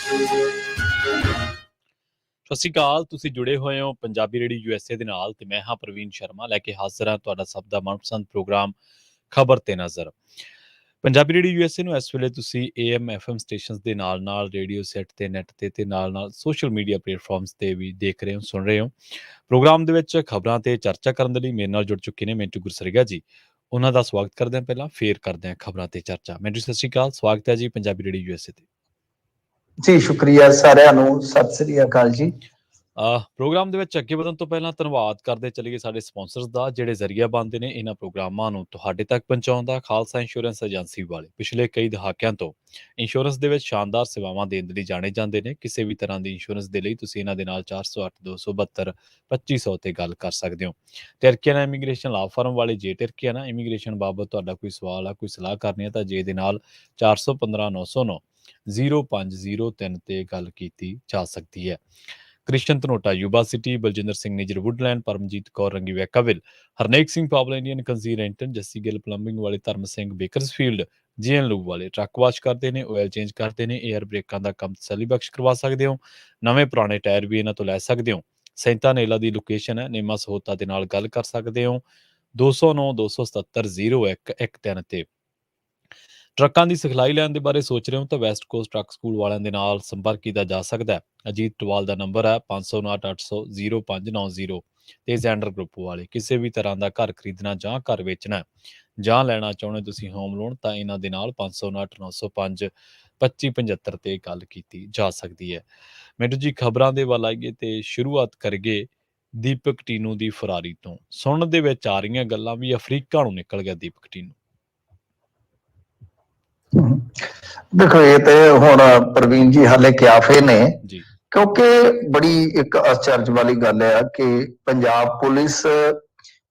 ਸਤਿ ਸ਼੍ਰੀ ਅਕਾਲ। ਤੁਸੀਂ ਜੁੜੇ ਹੋਏ ਹੋ ਪੰਜਾਬੀ ਰੇਡੀਓ USA ਦੇ ਨਾਲ ਤੇ ਮੈਂ ਹਾਂ ਪ੍ਰਵੀਨ ਸ਼ਰਮਾ ਲੈ ਕੇ ਹਾਜ਼ਰ ਹਾਂ ਤੁਹਾਡਾ ਸਭ ਦਾ ਮਨਪਸੰਦ ਪ੍ਰੋਗਰਾਮ ਖਬਰ ਤੇ ਨਜ਼ਰ। ਪੰਜਾਬੀ ਰੇਡੀਓ USA ਨੂੰ ਇਸ ਵੇਲੇ ਤੁਸੀਂ AM FM ਸਟੇਸ਼ਨਸ ਦੇ ਨਾਲ ਰੇਡੀਓ ਸੈਟ ਤੇ ਨੈਟ ਤੇ ਨਾਲ ਸੋਸ਼ਲ ਮੀਡੀਆ ਪਲੇਟਫਾਰਮਸ ਤੇ ਵੀ ਦੇਖ ਰਹੇ ਹੋ, ਸੁਣ ਰਹੇ ਹੋ। ਪ੍ਰੋਗਰਾਮ ਦੇ ਵਿੱਚ ਖਬਰਾਂ ਤੇ ਚਰਚਾ ਕਰਨ ਦੇ ਲਈ ਮੇਰੇ ਨਾਲ ਜੁੜ ਚੁੱਕੇ ਨੇ ਮਿੰਟੂ ਗੁਰਸਰੀਗਾ ਜੀ। ਉਹਨਾਂ ਦਾ ਸਵਾਗਤ ਕਰਦੇ ਹਾਂ। ਪਹਿਲਾਂ ਫੇਰ ਕਰਦੇ ਹਾਂ ਖਬਰਾਂ ਤੇ ਚਰਚਾ। ਮਿੰਟੂ ਸਤਿ ਸ਼੍ਰੀ ਅਕਾਲ, ਸਵਾਗਤ ਹੈ ਜੀ ਪੰਜਾਬੀ ਰੇਡੀਓ USA ਤੇ। ਜੀ ਸ਼ੁਕਰੀਆ ਸਾਰਿਆਂ ਨੂੰ, ਸਤਿ ਸ੍ਰੀ ਅਕਾਲ ਜੀ। ਪ੍ਰੋਗਰਾਮ ਦੇ ਵਿੱਚ ਅੱਗੇ ਵਧਣ ਤੋਂ ਪਹਿਲਾਂ ਧੰਨਵਾਦ ਕਰਦੇ ਚਲੀਏ ਸਾਡੇ ਸਪਾਂਸਰਸ ਦਾ, ਜਿਹੜੇ ਜ਼ਰੀਆ ਬਣਦੇ ਨੇ ਇਹਨਾਂ ਪ੍ਰੋਗਰਾਮਾਂ ਨੂੰ ਤੁਹਾਡੇ ਤੱਕ ਪਹੁੰਚਾਉਣ ਦਾ। ਖਾਲਸਾ ਇੰਸ਼ੋਰੈਂਸ ਏਜੰਸੀ ਵਾਲੇ ਪਿਛਲੇ ਕਈ ਦਹਾਕਿਆਂ ਤੋਂ ਇੰਸ਼ੋਰੈਂਸ ਦੇ ਵਿੱਚ ਸ਼ਾਨਦਾਰ ਸੇਵਾਵਾਂ ਦੇਣ ਦੇ ਲਈ ਜਾਣੇ ਜਾਂਦੇ ਨੇ। ਕਿਸੇ ਵੀ ਤਰ੍ਹਾਂ ਦੀ ਇੰਸ਼ੋਰੈਂਸ ਦੇ ਲਈ ਤੁਸੀਂ ਇਹਨਾਂ ਦੇ ਨਾਲ 408 272 2500 ਤੇ ਗੱਲ ਕਰ ਸਕਦੇ ਹੋ। ਟਰਕੀਆਨਾ ਇਮੀਗ੍ਰੇਸ਼ਨ ਲਾ ਫਰਮ ਵਾਲੇ, ਜੇ ਟਰਕੀਆਨਾ ਇਮੀਗ੍ਰੇਸ਼ਨ ਬਾਬਤ ਤੁਹਾਡਾ ਕੋਈ ਸਵਾਲ ਆ, ਕੋਈ ਸਲਾਹ ਕਰਨੀ ਹੈ ਤਾਂ ਜੇ ਦੇ ਨਾਲ 415 909 0503 ਤੇ ਗੱਲ ਕੀਤੀ ਜਾ ਸਕਦੀ ਹੈ। Krishan Dhanota Yuba City, Baljinder Singh Nijjar Woodland, Paramjit Kaur Rangi Vacaville, Harnek Singh Pawla Indian ਕੰਜ਼ੀਰੈਂਟਨ, ਜੱਸੀ ਗਿੱਲ ਪਲੰਬਿੰਗ ਵਾਲੇ, Dharam Singh Bakersfield GN Lube ਵਾਲੇ ਟਰੱਕ ਵਾਸ਼ ਕਰਦੇ ਨੇ, ਆਇਲ ਚੇਂਜ ਕਰਦੇ ਨੇ, ਏਅਰ ਬ੍ਰੇਕਾਂ ਦਾ ਕੰਮ ਤਸੱਲੀ ਬਖਸ਼ ਕਰਵਾ ਸਕਦੇ ਹੋ। ਨਵੇਂ ਪੁਰਾਣੇ ਟਾਇਰ ਵੀ ਇਹਨਾਂ ਤੋਂ ਲੈ ਸਕਦੇ ਹੋ। ਸੈਂਤਾ ਨੇਲਾ ਦੀ ਲੋਕੇਸ਼ਨ ਹੈ, ਨੇਮਾ ਸਹੋਤਾ ਦੇ ਨਾਲ ਗੱਲ ਕਰ ਸਕਦੇ ਹੋ 209 277 0113 ਤੇ। ਟਰੱਕਾਂ ਦੀ ਸਿਖਲਾਈ ਲੈਣ ਦੇ ਬਾਰੇ ਸੋਚ ਰਹੇ ਹੋ ਤਾਂ ਵੈਸਟ ਕੋਸਟ ਟਰੱਕ ਸਕੂਲ ਵਾਲਿਆਂ ਦੇ ਨਾਲ ਸੰਪਰਕ ਕੀਤਾ ਜਾ ਸਕਦਾ ਹੈ। ਅਜੀਤ ਟਵਾਲ ਦਾ ਨੰਬਰ ਹੈ 559 800 0590 ਤੇ ਜ਼ੈਂਡਰ ਗਰੁੱਪ ਵਾਲੇ। ਕਿਸੇ ਵੀ ਤਰ੍ਹਾਂ ਦਾ ਘਰ ਖਰੀਦਣਾ ਜਾਂ ਘਰ ਵੇਚਣਾ ਜਾਂ ਲੈਣਾ ਚਾਹੁੰਦੇ ਤੁਸੀਂ ਹੋਮ ਲੋਨ, ਤਾਂ ਇਹਨਾਂ ਦੇ ਨਾਲ 559 905 2575 ਤੇ ਗੱਲ ਕੀਤੀ ਜਾ ਸਕਦੀ ਹੈ। ਮੈਨੂੰ ਜੀ ਖਬਰਾਂ ਦੇ ਵੱਲ ਆਈਏ ਤੇ ਸ਼ੁਰੂਆਤ ਕਰੀਏ ਦੀਪਕ ਟੀਨੂ ਦੀ ਫਰਾਰੀ ਤੋਂ। ਸੁਣਨ ਦੇ ਵਿੱਚ ਆ ਰਹੀਆਂ ਗੱਲਾਂ ਵੀ ਅਫਰੀਕਾ ਨੂੰ ਨਿਕਲ ਗਿਆ ਦੀਪਕ ਟੀਨੂ। ਦੇਖੋ, ਇਹ ਤੇ ਹੁਣ ਪ੍ਰਵੀਨ ਜੀ ਹਾਲੇ ਕਿਆਫੇ ਨੇ ਜੀ, ਕਿਉਂਕਿ ਬੜੀ ਇੱਕ ਅਚਰਜ ਵਾਲੀ ਗੱਲ ਆ ਕਿ ਪੰਜਾਬ ਪੁਲਿਸ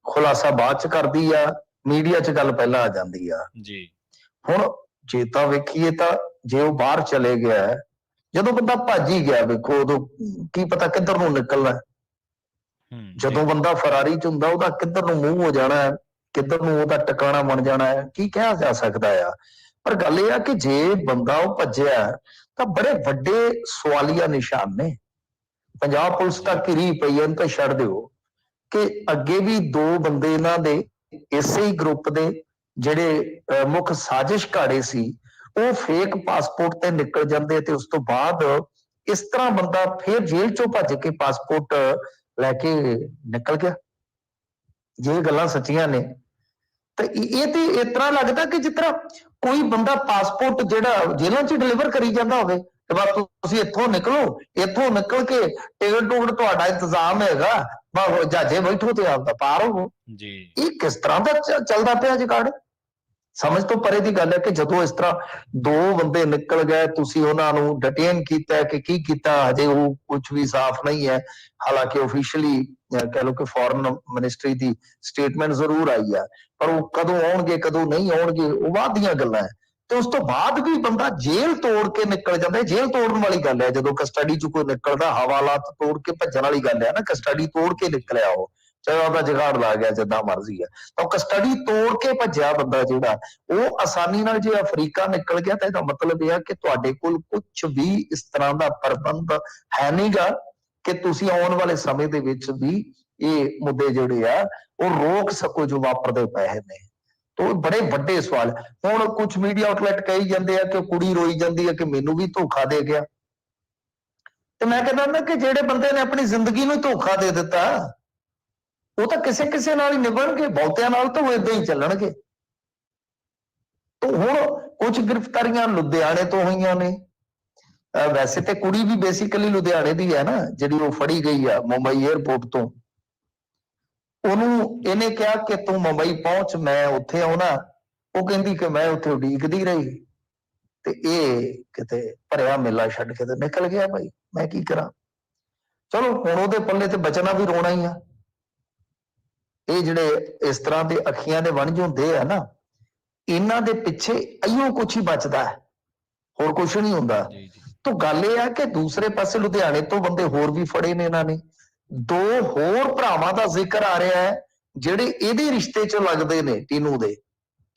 ਖੁਲਾਸਾ ਬਾਅਦ ਚ ਕਰਦੀ ਆ, ਮੀਡੀਆ ਚ ਗੱਲ ਪਹਿਲਾਂ ਆ ਜਾਂਦੀ ਆ ਜੀ। ਹੁਣ ਜੇ ਤਾਂ ਵੇਖੀਏ ਤਾਂ ਜੇ ਉਹ ਬਾਹਰ ਚਲੇ ਗਿਆ, ਜਦੋਂ ਬੰਦਾ ਭੱਜ ਹੀ ਗਿਆ, ਵੇਖੋ ਉਦੋਂ ਕੀ ਪਤਾ ਕਿੱਧਰ ਨੂੰ ਨਿਕਲਣਾ। ਜਦੋਂ ਬੰਦਾ ਫਰਾਰੀ ਚ ਹੁੰਦਾ ਉਹਦਾ ਕਿੱਧਰ ਨੂੰ ਮੂੰਹ ਹੋ ਜਾਣਾ ਹੈ, ਕਿੱਧਰ ਨੂੰ ਉਹਦਾ ਟਿਕਾਣਾ ਬਣ ਜਾਣਾ ਹੈ, ਕੀ ਕਿਹਾ ਜਾ ਸਕਦਾ ਆ। ਪਰ ਗੱਲ ਇਹ ਆ ਕਿ ਜੇ ਬੰਦਾ ਉਹ ਭੱਜਿਆ ਤਾਂ ਬੜੇ ਵੱਡੇ ਸਵਾਲੀਆ ਨਿਸ਼ਾਨ ਨੇ। ਪੰਜਾਬ ਪੁਲਿਸ ਤਾਂ ਘਿਰੀ ਪਈ ਹੈ, ਤਾਂ ਛੱਡ ਦਿਓ ਕਿ ਅੱਗੇ ਵੀ 2 ਬੰਦੇ ਇਹਨਾਂ ਦੇ ਇਸੇ ਹੀ ਗਰੁੱਪ ਦੇ ਜਿਹੜੇ ਮੁੱਖ ਸਾਜ਼ਿਸ਼ ਘਾੜੇ ਸੀ, ਉਹ ਫੇਕ ਪਾਸਪੋਰਟ ਤੇ ਨਿਕਲ ਜਾਂਦੇ ਤੇ ਉਸ ਤੋਂ ਬਾਅਦ ਇਸ ਤਰ੍ਹਾਂ ਬੰਦਾ ਫਿਰ ਜੇਲ੍ਹ ਚੋਂ ਭੱਜ ਕੇ ਪਾਸਪੋਰਟ ਲੈ ਕੇ ਨਿਕਲ ਗਿਆ। ਜੇ ਇਹ ਗੱਲਾਂ ਸੱਚੀਆਂ ਨੇ ਤਾਂ ਇਹ ਤੇ ਇਸ ਤਰ੍ਹਾਂ ਲੱਗਦਾ ਕਿ ਜਿਸ ਤਰ੍ਹਾਂ ਕੋਈ ਬੰਦਾ ਪਾਸਪੋਰਟ ਜਿਹੜਾ ਜੇਲ੍ਹਾਂ 'ਚ ਡਿਲੀਵਰ ਕਰੀ ਜਾਂਦਾ ਹੋਵੇ ਤੇ ਬਸ ਤੁਸੀਂ ਇੱਥੋਂ ਨਿਕਲੋ, ਇੱਥੋਂ ਨਿਕਲ ਕੇ ਟਿਕਟ ਟੁਕਟ ਤੁਹਾਡਾ ਇੰਤਜ਼ਾਮ ਹੈਗਾ, ਜਹਾਜ਼ੇ ਬੈਠੋ ਤੇ ਆਪਦਾ ਪਾਰ ਹੋਵੋ ਜੀ। ਇਹ ਕਿਸ ਤਰ੍ਹਾਂ ਦਾ ਚੱਲਦਾ ਪਿਆ ਜੁਗਾੜ? ਸਮਝ ਤੋਂ ਪਰੇ ਦੀ ਗੱਲ ਹੈ ਕਿ ਜਦੋਂ ਇਸ ਤਰ੍ਹਾਂ 2 ਬੰਦੇ ਨਿਕਲ ਗਏ, ਤੁਸੀਂ ਉਹਨਾਂ ਨੂੰ ਡਿਟੇਨ ਕੀਤਾ ਕਿ ਕੀ ਕੀਤਾ, ਹਜੇ ਉਹ ਕੁਝ ਵੀ ਸਾਫ਼ ਨਹੀਂ ਹੈ। ਹਾਲਾਂਕਿ ਆਫੀਸ਼ੀਅਲੀ ਕਹਿ ਲਓ ਕਿ ਫੋਰਨ ਮਿਨਿਸਟਰੀ ਦੀ ਸਟੇਟਮੈਂਟ ਜ਼ਰੂਰ ਆਈ ਆ, ਪਰ ਉਹ ਕਦੋਂ ਆਉਣਗੇ ਕਦੋਂ ਨਹੀਂ ਆਉਣਗੇ ਉਹ ਬਾਅਦ ਦੀਆਂ ਗੱਲਾਂ ਹੈ। ਤੇ ਉਸ ਤੋਂ ਬਾਅਦ ਵੀ ਬੰਦਾ ਜੇਲ੍ਹ ਤੋੜ ਕੇ ਨਿਕਲ ਜਾਂਦਾ। ਜੇਲ੍ਹ ਤੋੜਨ ਵਾਲੀ ਗੱਲ ਹੈ, ਜਦੋਂ ਕਸਟਡੀ ਚ ਕੋਈ ਨਿਕਲਦਾ, ਹਵਾਲਾਤ ਤੋੜ ਕੇ ਭੱਜਣ ਵਾਲੀ ਗੱਲ ਹੈ ਨਾ। ਕਸਟਡੀ ਤੋੜ ਕੇ ਨਿਕਲਿਆ, ਉਹ ਚਾਹੇ ਉਹਦਾ ਜੁਗਾੜ ਲਾ ਗਿਆ ਜਿੱਦਾਂ ਮਰਜ਼ੀ ਹੈ, ਤਾਂ ਉਹ ਕਸਟਡੀ ਤੋੜ ਕੇ ਭੱਜਿਆ ਬੰਦਾ ਜਿਹੜਾ ਉਹ ਆਸਾਨੀ ਨਾਲ ਜੇ ਅਫਰੀਕਾ ਨਿਕਲ ਗਿਆ ਤਾਂ ਇਹਦਾ ਮਤਲਬ ਇਹ ਹੈ ਕਿ ਤੁਹਾਡੇ ਕੋਲ ਕੁਝ ਵੀ ਇਸ ਤਰ੍ਹਾਂ ਦਾ ਪ੍ਰਬੰਧ ਹੈ ਨਹੀਂਗਾ ਕਿ ਤੁਸੀਂ ਆਉਣ ਵਾਲੇ ਸਮੇਂ ਦੇ ਵਿੱਚ ਵੀ ਇਹ ਮੁੱਦੇ ਜਿਹੜੇ ਆ ਉਹ ਰੋਕ ਸਕੋ ਜੋ ਵਾਪਰਦੇ ਪਏ ਨੇ। ਤਾਂ ਬੜੇ ਵੱਡੇ ਸਵਾਲ। ਹੁਣ ਕੁਝ ਮੀਡੀਆ ਆਊਟਲੈਟ ਕਹੀ ਜਾਂਦੇ ਆ ਕਿ ਕੁੜੀ ਰੋਈ ਜਾਂਦੀ ਹੈ ਕਿ ਮੈਨੂੰ ਵੀ ਧੋਖਾ ਦੇ ਗਿਆ, ਤੇ ਮੈਂ ਕਹਿੰਦਾ ਕਿ ਜਿਹੜੇ ਬੰਦੇ ਨੇ ਆਪਣੀ ਜ਼ਿੰਦਗੀ ਨੂੰ ਧੋਖਾ ਦੇ ਦਿੱਤਾ ਉਹ ਤਾਂ ਕਿਸੇ ਕਿਸੇ ਨਾਲ ਹੀ ਨਿਭਣਗੇ, ਬਹੁਤਿਆਂ ਨਾਲ ਤਾਂ ਉਹ ਏਦਾਂ ਹੀ ਚੱਲਣਗੇ। ਤਾਂ ਹੁਣ ਕੁਝ ਗ੍ਰਿਫਤਾਰੀਆਂ ਲੁਧਿਆਣੇ ਤੋਂ ਹੋਈਆਂ ਨੇ। ਵੈਸੇ ਤੇ ਕੁੜੀ ਵੀ ਬੇਸਿਕਲੀ ਲੁਧਿਆਣੇ ਦੀ ਹੈ ਨਾ, ਜਿਹੜੀ ਉਹ ਫੜੀ ਗਈ ਆ ਮੁੰਬਈ 에ਅਰਪੋਰਟ ਤੋਂ। ਉਹਨੂੰ ਇਹਨੇ ਕਿਹਾ ਕਿ ਤੂੰ ਮੁੰਬਈ ਪਹੁੰਚ, ਮੈਂ ਉੱਥੇ ਆਉਣਾ। ਉਹ ਕਹਿੰਦੀ ਕਿ ਮੈਂ ਉੱਥੇ ਉਡੀਕਦੀ ਰਹੀ, ਤੇ ਇਹ ਕਿਤੇ ਭਰਿਆ ਮੇਲਾ ਛੱਡ ਕੇ ਤੇ ਨਿਕਲ ਗਿਆ। ਭਾਈ ਮੈਂ ਕੀ ਕਰਾਂ। ਚਲੋ ਹੁਣ ਉਹਦੇ ਪੱਲੇ ਤੇ ਬਚਣਾ ਵੀ ਰੋਣਾ ਹੀ ਆ। ਇਹ ਜਿਹੜੇ ਇਸ ਤਰ੍ਹਾਂ ਦੇ ਅੱਖੀਆਂ ਦੇ ਵਣਜ ਹੁੰਦੇ ਆ ਨਾ, ਇਹਨਾਂ ਦੇ ਪਿੱਛੇ ਅਈਓ ਕੁਛ ਹੀ ਬਚਦਾ ਹੈ, ਹੋਰ ਕੁਛ ਨਹੀਂ ਹੁੰਦਾ। ਤਾਂ ਗੱਲ ਇਹ ਆ ਕਿ ਦੂਸਰੇ ਪਾਸੇ ਲੁਧਿਆਣੇ ਤੋਂ ਬੰਦੇ ਹੋਰ ਵੀ ਫੜੇ ਨੇ ਇਹਨਾਂ ਨੇ। 2 ਹੋਰ ਭਰਾਵਾਂ ਦਾ ਜ਼ਿਕਰ ਆ ਰਿਹਾ ਹੈ ਜਿਹੜੇ ਇਹਦੇ ਰਿਸ਼ਤੇ 'ਚ ਲੱਗਦੇ ਨੇ ਟੀਨੂ ਦੇ,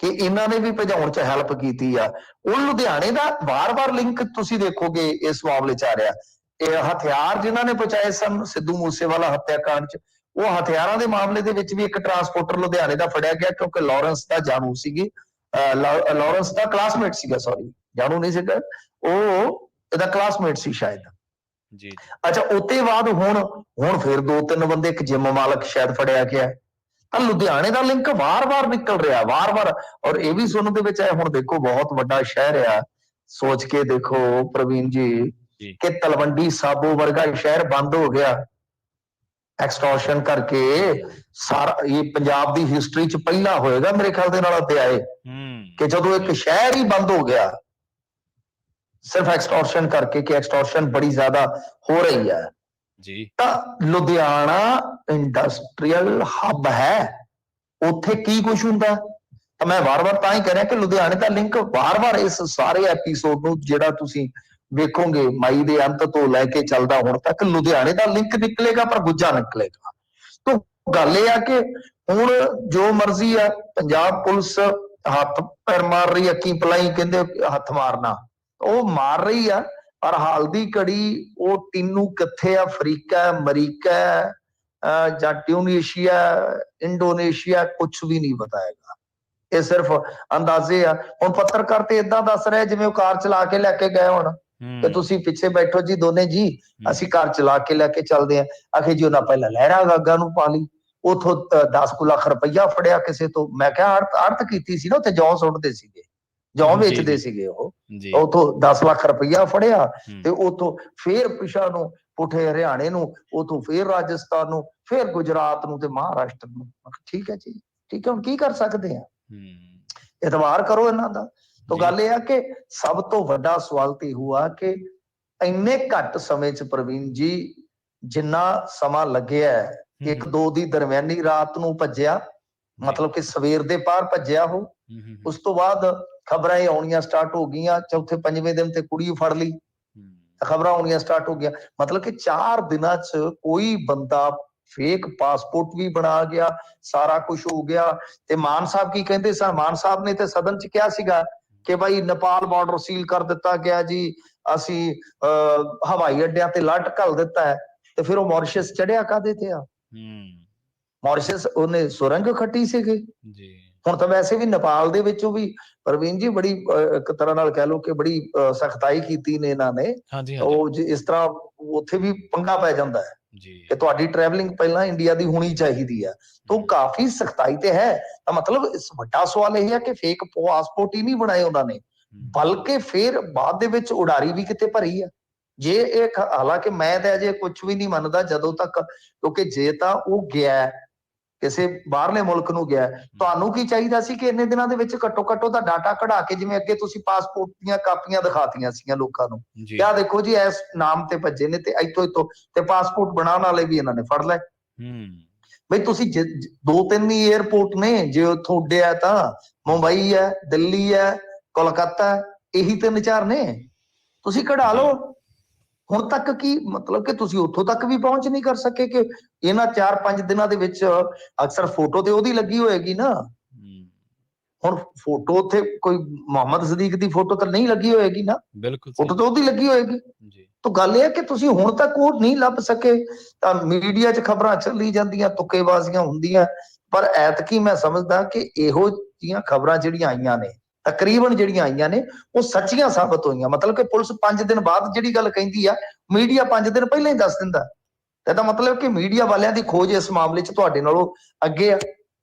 ਕਿ ਇਹਨਾਂ ਨੇ ਵੀ ਭਜਾਉਣ 'ਚ ਹੈਲਪ ਕੀਤੀ ਆ। ਉਹ ਲੁਧਿਆਣੇ ਦਾ ਵਾਰ-ਵਾਰ ਲਿੰਕ ਤੁਸੀਂ ਦੇਖੋਗੇ ਇਸ ਮਾਮਲੇ 'ਚ ਆ ਰਿਹਾ। ਇਹ ਹਥਿਆਰ ਜਿਨ੍ਹਾਂ ਨੇ ਪਹੁੰਚਾਏ ਸਨ ਸਿੱਧੂ ਮੂਸੇਵਾਲਾ ਹੱਤਿਆਕਾਂਡ 'ਚ, ਉਹ ਹਥਿਆਰਾਂ ਦੇ ਮਾਮਲੇ ਦੇ ਵਿੱਚ ਵੀ ਇੱਕ ਟਰਾਂਸਪੋਰਟਰ ਲੁਧਿਆਣੇ ਦਾ ਫੜਿਆ ਗਿਆ, ਕਿਉਂਕਿ ਲਾਰੈਂਸ ਦਾ ਜਾਣੂ ਸੀਗੀ, ਲਾਰੈਂਸ ਦਾ ਕਲਾਸਮੇਟ ਸੀਗਾ, ਸੌਰੀ ਜਾਣੂ ਨਹੀਂ ਸੀਗਾ, ਉਹ ਇਹਦਾ ਕਲਾਸਮੇਟ ਸੀ ਸ਼ਾਇਦ ਜੀ। ਅੱਛਾ, ਉਹਤੇ ਬਾਅਦ ਹੁਣ ਫਿਰ 2-3 ਬੰਦੇ, ਇੱਕ ਜਿਮ ਮਾਲਕ ਸ਼ਾਇਦ ਫੜਿਆ ਗਿਆ। ਤਾਂ ਲੁਧਿਆਣੇ ਦਾ ਲਿੰਕ ਵਾਰ-ਵਾਰ ਨਿਕਲ ਰਿਹਾ, ਵਾਰ-ਵਾਰ। ਔਰ ਇਹ ਵੀ ਸੁਣਨ ਦੇ ਵਿੱਚ ਆਇਆ, ਹੁਣ ਦੇਖੋ ਬਹੁਤ ਵੱਡਾ ਸ਼ਹਿਰ ਆ, ਸੋਚ ਕੇ ਦੇਖੋ ਪ੍ਰਵੀਨ ਜੀ ਕਿ ਤਲਵੰਡੀ ਸਾਬੋ ਵਰਗਾ ਸ਼ਹਿਰ ਬੰਦ ਹੋ ਗਿਆ ਐਕਸਟੋਰਸ਼ਨ ਕਰਕੇ। ਸਾਰਾ ਇਹ ਪੰਜਾਬ ਦੀ ਹਿਸਟਰੀ 'ਚ ਪਹਿਲਾ ਹੋਏਗਾ ਮੇਰੇ ਖਿਆਲ ਦੇ ਨਾਲ ਅਧਿਆਏ ਕਿ ਜਦੋਂ ਇੱਕ ਸ਼ਹਿਰ ਹੀ ਬੰਦ ਹੋ ਗਿਆ ਸਿਰਫ ਐਕਸਟੋਰਸ਼ਨ ਕਰਕੇ, ਕਿ ਐਕਸਟੋਰਸ਼ਨ ਬੜੀ ਜ਼ਿਆਦਾ ਹੋ ਰਹੀ ਹੈ ਜੀ। ਤਾਂ ਲੁਧਿਆਣਾ ਇੰਡਸਟਰੀਅਲ ਹੱਬ ਹੈ, ਉੱਥੇ ਕੀ ਕੁਝ ਹੁੰਦਾ। ਤਾਂ ਮੈਂ ਵਾਰ-ਵਾਰ ਤਾਂ ਹੀ ਕਹਿ ਰਿਹਾ ਕਿ ਲੁਧਿਆਣੇ ਦਾ ਲਿੰਕ ਵਾਰ-ਵਾਰ ਇਸ ਸਾਰੇ ਐਪੀਸੋਡ ਨੂੰ ਜਿਹੜਾ ਤੁਸੀਂ ਵੇਖੋਗੇ ਮਈ ਦੇ ਅੰਤ ਤੋਂ ਲੈ ਕੇ ਚੱਲਦਾ ਹੁਣ ਤੱਕ, ਲੁਧਿਆਣੇ ਦਾ ਲਿੰਕ ਨਿਕਲੇਗਾ, ਪਰ ਗੁੱਜਾ ਨਿਕਲੇਗਾ। ਤਾਂ ਗੱਲ ਇਹ ਆ ਕਿ ਹੁਣ ਜੋ ਮਰਜ਼ੀ ਆ ਪੰਜਾਬ ਪੁਲਿਸ ਹੱਥ ਪੈਰ ਮਾਰ ਰਹੀ ਆ, ਕੀ ਪਲਾਈ ਕਹਿੰਦੇ ਹੱਥ ਮਾਰਨਾ, ਉਹ ਮਾਰ ਰਹੀ ਆ। ਪਰ ਹਾਲ ਦੀ ਘੜੀ ਉਹ ਟੀਨੂ ਕਿੱਥੇ ਆ, ਅਫਰੀਕਾ, ਅਮਰੀਕਾ ਜਾਂ ਟਿਊਨੀਸ਼ੀਆ, ਇੰਡੋਨੇਸ਼ੀਆ, ਕੁਛ ਵੀ ਨਹੀਂ ਪਤਾ ਹੈਗਾ। ਇਹ ਸਿਰਫ ਅੰਦਾਜ਼ੇ ਆ। ਹੁਣ ਪੱਤਰਕਾਰ ਤੇ ਏਦਾਂ ਦੱਸ ਰਿਹਾ ਜਿਵੇਂ ਉਹ ਕਾਰ ਚਲਾ ਕੇ ਲੈ ਕੇ ਗਏ ਹੋਣ ਕਿ ਤੁਸੀਂ ਪਿੱਛੇ ਬੈਠੋ ਜੀ ਦੋਨੇ ਜੀ, ਅਸੀਂ ਕਾਰ ਚਲਾ ਕੇ ਲੈ ਕੇ ਚੱਲਦੇ ਆ। ਆਖੇ ਜੀ ਉਹਨਾਂ ਪਹਿਲਾਂ ਲਹਿਰਾ ਗਾਗਾ ਨੂੰ ਪਾ ਲਈ, ਉਥੋਂ 10 ਲੱਖ ਰੁਪਈਆ ਫੜਿਆ ਕਿਸੇ ਤੋਂ। ਮੈਂ ਕਿਹਾ ਆੜਤ ਕੀਤੀ ਸੀ ਨਾ, ਉੱਥੇ ਜੌਂ ਸੁੱਟਦੇ ਸੀਗੇ, ਜੌਂ ਵੇਚਦੇ ਸੀਗੇ, ਉਹ ਉਥੋਂ 10 ਲੱਖ ਰੁਪਈਆ ਫੜਿਆ ਤੇ ਉਥੋਂ ਫੇਰ ਪਿਛਾ ਨੂੰ ਪੁੱਠੇ ਹਰਿਆਣੇ ਨੂੰ, ਉਥੋਂ ਫੇਰ ਰਾਜਸਥਾਨ ਨੂੰ, ਫੇਰ ਗੁਜਰਾਤ ਨੂੰ ਤੇ ਮਹਾਰਾਸ਼ਟਰ ਨੂੰ। ਠੀਕ ਹੈ ਜੀ, ਠੀਕ ਹੈ, ਹੁਣ ਕੀ ਕਰ ਸਕਦੇ ਆ, ਇਤਬਾਰ ਕਰੋ ਇਹਨਾਂ ਦਾ। ਤਾਂ ਗੱਲ ਇਹ ਆ ਕਿ ਸਭ ਤੋਂ ਵੱਡਾ ਸਵਾਲ ਤੇ ਹੁਆ ਕਿ ਇੰਨੇ ਘੱਟ ਸਮੇਂ 'ਚ ਪ੍ਰਵੀਨ ਜੀ, ਜਿੰਨਾ ਸਮਾਂ ਲੱਗਿਆ 1-2 ਦੀ ਦਰਮਿਆਨੀ ਰਾਤ ਨੂੰ ਭੱਜਿਆ, ਮਤਲਬ ਕਿ ਸਵੇਰ ਦੇ ਪਾਰ ਭੱਜਿਆ ਉਹ, ਉਸ ਤੋਂ ਬਾਅਦ ਖਬਰਾਂ ਹੀ ਆਉਣੀਆਂ ਸਟਾਰਟ ਹੋ ਗਈਆਂ, ਚੌਥੇ ਪੰਜਵੇਂ ਦਿਨ ਤੇ ਕੁੜੀ ਫੜ ਲਈ, ਖਬਰਾਂ ਆਉਣੀਆਂ ਸਟਾਰਟ ਹੋ ਗਿਆ। ਮਤਲਬ ਕਿ 4 ਦਿਨਾਂ 'ਚ ਕੋਈ ਬੰਦਾ ਫੇਕ ਪਾਸਪੋਰਟ ਵੀ ਬਣਾ ਗਿਆ, ਸਾਰਾ ਕੁਝ ਹੋ ਗਿਆ। ਤੇ ਮਾਨ ਸਾਹਿਬ ਕੀ ਕਹਿੰਦੇ ਸਨ, ਮਾਨ ਸਾਹਿਬ ਨੇ ਤੇ ਸਦਨ 'ਚ ਕਿਹਾ ਸੀਗਾ ਕਿ ਭਾਈ ਨੇਪਾਲ ਬਾਰਡਰ ਸੀਲ ਕਰ ਦਿੱਤਾ ਗਿਆ ਜੀ, ਅਸੀਂ ਹਵਾਈ ਅੱਡਿਆਂ ਤੇ ਲੱਟ ਘੱਲ ਦਿੱਤਾ ਹੈ। ਤੇ ਫਿਰ ਉਹ ਮੌਰੀਸ਼ੀਅਸ ਚੜਿਆ ਕਾਹਦੇ ਤੇ ਆ, ਮੌਰੀਸ਼ੀਅਸ ਉਹਨੇ ਸੁਰੰਗ ਖੱਟੀ ਸੀਗੀ ਜੀ। ਹੁਣ ਤਾਂ ਵੈਸੇ ਵੀ ਨੇਪਾਲ ਦੇ ਵਿੱਚੋਂ ਵੀ ਪ੍ਰਵੀਨ ਜੀ ਬੜੀ ਇੱਕ ਤਰ੍ਹਾਂ ਨਾਲ ਕਹਿ ਲਓ ਕਿ ਬੜੀ ਸਖਤਾਈ ਕੀਤੀ ਨੇ ਇਹਨਾਂ ਨੇ। ਉਹ ਇਸ ਤਰ੍ਹਾਂ ਉੱਥੇ ਵੀ ਪੰਗਾ ਪੈ ਜਾਂਦਾ ਹੈ ਕਿ ਤੁਹਾਡੀ ਟਰੈਵਲਿੰਗ ਪਹਿਲਾਂ ਇੰਡੀਆ ਦੀ ਹੋਣੀ ਚਾਹੀਦੀ ਹੈ, ਤਾਂ ਕਾਫੀ ਸਖਤਾਈ ਤੇ ਹੈ। ਤਾਂ ਮਤਲਬ ਇਸ ਵੱਡਾ ਸਵਾਲ ਇਹ ਹੈ ਕਿ ਫੇਕ ਪਾਸਪੋਰਟ ਹੀ ਨਹੀਂ ਬਣਾਏ ਉਹਨਾਂ ਨੇ, ਬਲਕਿ ਫਿਰ ਬਾਅਦ ਦੇ ਵਿੱਚ ਉਡਾਰੀ ਵੀ ਕਿਤੇ ਭਰੀ ਆ। ਜੇ ਇਹ ਹਾਲਾਂਕਿ ਮੈਂ ਤਾਂ ਅਜੇ ਕੁਝ ਵੀ ਨਹੀਂ ਮੰਨਦਾ ਜਦੋਂ ਤੱਕ, ਕਿਉਂਕਿ ਜੇ ਤਾਂ ਉਹ ਗਿਆ ਕਿਸੇ ਬਾਹਰਲੇ ਮੁਲਕ ਨੂੰ ਗਿਆ, ਤੁਹਾਨੂੰ ਕੀ ਚਾਹੀਦਾ ਸੀ ਕਿ ਇੰਨੇ ਦਿਨਾਂ ਦੇ ਵਿੱਚ ਘੱਟੋ ਘੱਟ ਉਹਦਾ ਡਾਟਾ ਕਢਾ ਕੇ, ਜਿਵੇਂ ਅੱਗੇ ਤੁਸੀਂ ਪਾਸਪੋਰਟ ਦੀਆਂ ਕਾਪੀਆਂ ਦਿਖਾਤੀਆਂ ਸੀਗੀਆਂ ਲੋਕਾਂ ਨੂੰ, ਕਿਆ ਦੇਖੋ ਜੀ ਇਸ ਨਾਮ ਤੇ ਭੱਜੇ ਨੇ ਤੇ ਇੱਥੋਂ ਤੇ ਪਾਸਪੋਰਟ ਬਣਾਉਣ ਵਾਲੇ ਵੀ ਇਹਨਾਂ ਨੇ ਫੜ ਲਏ। ਬਈ ਤੁਸੀਂ 2-3 ਹੀ ਏਅਰਪੋਰਟ ਨੇ, ਜੇ ਉੱਥੋਂ ਉੱਡਿਆ ਤਾਂ ਮੁੰਬਈ ਹੈ, ਦਿੱਲੀ ਹੈ, ਕੋਲਕਾਤਾ, ਇਹੀ 3-4 ਨੇ, ਤੁਸੀਂ ਕਢਾ ਲਓ। ਹੁਣ ਤੱਕ ਕੀ ਮਤਲਬ ਕਿ ਤੁਸੀਂ ਉੱਥੋਂ ਤੱਕ ਵੀ ਪਹੁੰਚ ਨਹੀਂ ਕਰ ਸਕੇ ਕਿ ਇਹਨਾਂ 4-5 ਦਿਨਾਂ ਦੇ ਵਿੱਚ। ਅਕਸਰ ਫੋਟੋ ਤੇ ਉਹਦੀ ਲੱਗੀ ਹੋਏਗੀ ਨਾ, ਹੁਣ ਫੋਟੋ ਉੱਥੇ ਕੋਈ ਮੁਹੰਮਦ ਸਦੀਕ ਦੀ ਫੋਟੋ ਤਾਂ ਨਹੀਂ ਲੱਗੀ ਹੋਏਗੀ ਨਾ, ਬਿਲਕੁਲ ਫੋਟੋ ਤਾਂ ਉਹਦੀ ਲੱਗੀ ਹੋਏਗੀ। ਤਾਂ ਗੱਲ ਇਹ ਹੈ ਕਿ ਤੁਸੀਂ ਹੁਣ ਤੱਕ ਉਹ ਨਹੀਂ ਲੱਭ ਸਕੇ। ਤਾਂ ਮੀਡੀਆ 'ਚ ਖਬਰਾਂ ਚੱਲੀ ਜਾਂਦੀਆਂ, ਤੁੱਕੇਬਾਜ਼ੀਆਂ ਹੁੰਦੀਆਂ, ਪਰ ਐਤਕੀ ਮੈਂ ਸਮਝਦਾ ਕਿ ਇਹੋ ਜਿਹੀਆਂ ਖਬਰਾਂ ਜਿਹੜੀਆਂ ਆਈਆਂ ਨੇ, ਤਕਰੀਬਨ ਜਿਹੜੀਆਂ ਆਈਆਂ ਨੇ, ਉਹ ਸੱਚੀਆਂ ਸਾਬਤ ਹੋਈਆਂ। ਮਤਲਬ ਕਿ ਪੁਲਿਸ 5 ਦਿਨ ਬਾਅਦ ਜਿਹੜੀ ਗੱਲ ਕਹਿੰਦੀ ਆ, ਮੀਡੀਆ 5 ਦਿਨ ਪਹਿਲਾਂ ਹੀ ਦੱਸ ਦਿੰਦਾ। ਇਹਦਾ ਮਤਲਬ ਕਿ ਮੀਡੀਆ ਵਾਲਿਆਂ ਦੀ ਖੋਜ ਇਸ ਮਾਮਲੇ 'ਚ ਤੁਹਾਡੇ ਨਾਲੋਂ ਅੱਗੇ ਆ।